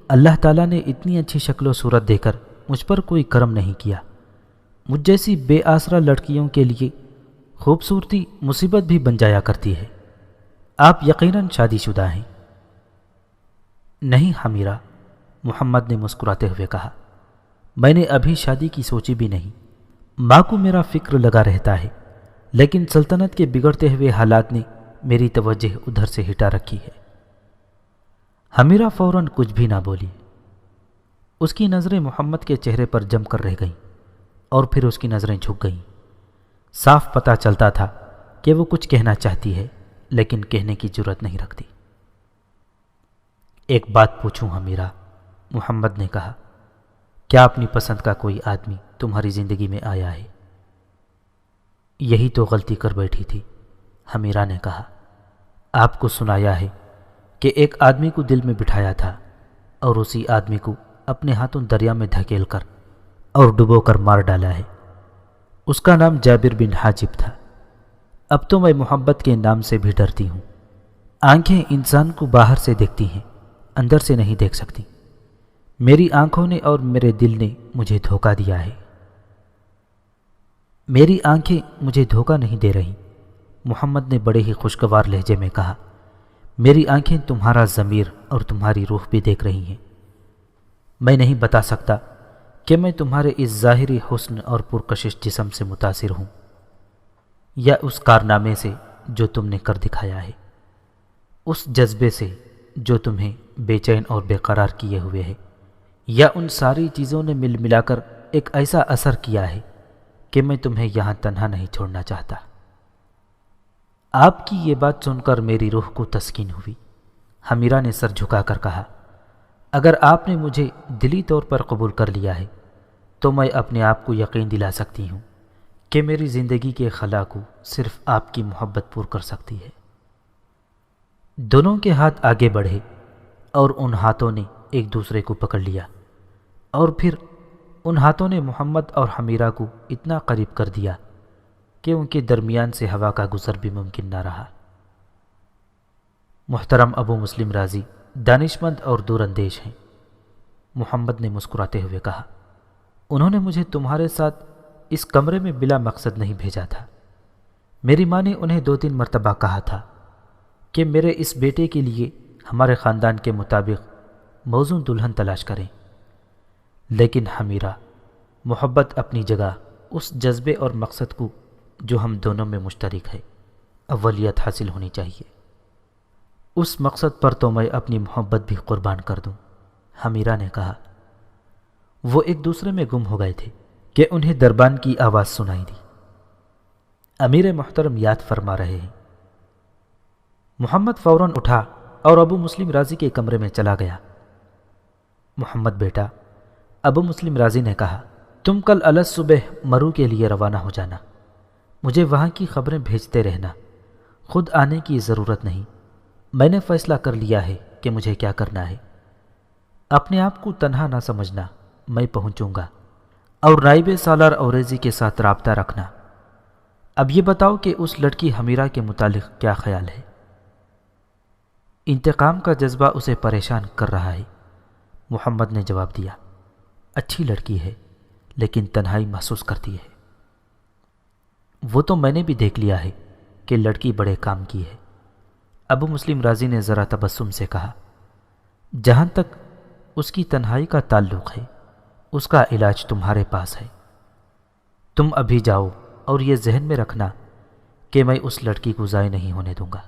S2: اللہ تعالیٰ نے اتنی اچھی شکل و صورت دے کر مجھ پر کوئی کرم نہیں کیا، مجھ جیسی بے آسرا لڑکیوں کے لیے خوبصورتی مصیبت بھی بن جایا کرتی ہے۔ آپ یقیناً شادی شدہ ہیں؟ نہیں حمیرہ، محمد نے مسکراتے ہوئے کہا، میں نے ابھی شادی کی سوچی بھی نہیں، ماں کو میرا فکر لگا رہتا ہے، لیکن سلطنت کے بگڑتے ہوئے حالات نے میری توجہ ادھر سے ہٹا رکھی ہے۔ حمیرہ فوراً کچھ بھی نہ بولی، اس کی نظریں محمد کے چہرے پر جم کر رہ گئیں اور پھر اس کی نظریں جھک گئیں۔ صاف پتہ چلتا تھا کہ وہ کچھ کہنا چاہتی ہے لیکن کہنے کی جرأت نہیں رکھتی۔ ایک بات پوچھوں حمیرہ، محمد نے کہا، کیا اپنی پسند کا کوئی آدمی تمہاری زندگی میں آیا ہے؟ یہی تو غلطی کر بیٹھی تھی، حمیرہ نے کہا، آپ کو سنایا ہے کہ ایک آدمی کو دل میں بٹھایا تھا اور اسی آدمی کو اپنے ہاتھوں دریا میں دھکیل کر اور ڈبو کر مار ڈالا ہے، اس کا نام جابر بن حاجب تھا۔ اب تو میں محبت کے نام سے بھی ڈرتی ہوں، آنکھیں انسان کو باہر سے دیکھتی ہیں، اندر سے نہیں دیکھ سکتی، میری آنکھوں نے اور میرے دل نے مجھے دھوکہ دیا ہے۔ میری آنکھیں مجھے دھوکہ نہیں دے رہی، محمد نے بڑے ہی خوشگوار لہجے میں کہا، میری آنکھیں تمہارا ضمیر اور تمہاری روح بھی دیکھ رہی ہیں۔ میں نہیں بتا سکتا کہ میں تمہارے اس ظاہری حسن اور پرکشش جسم سے متاثر ہوں یا اس کارنامے سے جو تم نے کر دکھایا ہے، اس جذبے سے جو تمہیں بے چین اور بے قرار کیے ہوئے ہے، یا ان ساری چیزوں نے مل ملا کر ایک ایسا اثر کیا ہے کہ میں تمہیں یہاں تنہا نہیں چھوڑنا چاہتا۔ آپ کی یہ بات سن کر میری روح کو تسکین ہوئی، حمیرہ نے سر جھکا کر کہا، اگر آپ نے مجھے دلی طور پر قبول کر لیا ہے تو میں اپنے آپ کو یقین دلا سکتی ہوں کہ میری زندگی کے خلا کو صرف آپ کی محبت پور کر سکتی ہے۔ دونوں کے ہاتھ آگے بڑھے اور ان ہاتھوں نے ایک دوسرے کو پکڑ لیا، اور پھر ان ہاتھوں نے محمد اور حمیرہ کو اتنا قریب کر دیا کہ ان کے درمیان سے ہوا کا گزر بھی ممکن نہ رہا۔ محترم ابو مسلم رازی دانشمند اور دور اندیش ہیں، محمد نے مسکراتے ہوئے کہا، انہوں نے مجھے تمہارے ساتھ اس کمرے میں بلا مقصد نہیں بھیجا تھا، میری ماں نے انہیں 2-3 مرتبہ کہا تھا کہ میرے اس بیٹے کے لیے ہمارے خاندان کے مطابق موزوں دلہن تلاش کریں، لیکن حمیرہ، محبت اپنی جگہ اس جذبے اور مقصد کو جو ہم دونوں میں مشترک ہے اولیت حاصل ہونی چاہیے، اس مقصد پر تو میں اپنی محبت بھی قربان کر دوں، حمیرہ نے کہا۔ وہ ایک دوسرے میں گم ہو گئے تھے کہ انہیں دربان کی آواز سنائی دی، امیر محترم یاد فرما رہے ہیں۔ محمد فوراً اٹھا اور ابو مسلم رازی کے کمرے میں چلا گیا۔ محمد بیٹا، ابو مسلم رازی نے کہا، تم کل الگ صبح مرو کے لیے روانہ ہو جانا، مجھے وہاں کی خبریں بھیجتے رہنا، خود آنے کی ضرورت نہیں، میں نے فیصلہ کر لیا ہے کہ مجھے کیا کرنا ہے، اپنے آپ کو تنہا نہ سمجھنا، میں پہنچوں گا، اور نائب سالار اوریزی کے ساتھ رابطہ رکھنا۔ اب یہ بتاؤ کہ اس لڑکی حمیرہ کے متعلق کیا خیال ہے؟ انتقام کا جذبہ اسے پریشان کر رہا ہے۔ محمد نے جواب دیا، اچھی لڑکی ہے لیکن تنہائی محسوس کرتی ہے۔ وہ تو میں نے بھی دیکھ لیا ہے کہ لڑکی بڑے کام کی ہے۔ ابو مسلم رازی نے ذرا تبسم سے کہا، جہاں تک اس کی تنہائی کا تعلق ہے اس کا علاج تمہارے پاس ہے۔ تم ابھی جاؤ اور یہ ذہن میں رکھنا کہ میں اس لڑکی کو ضائع نہیں ہونے دوں گا۔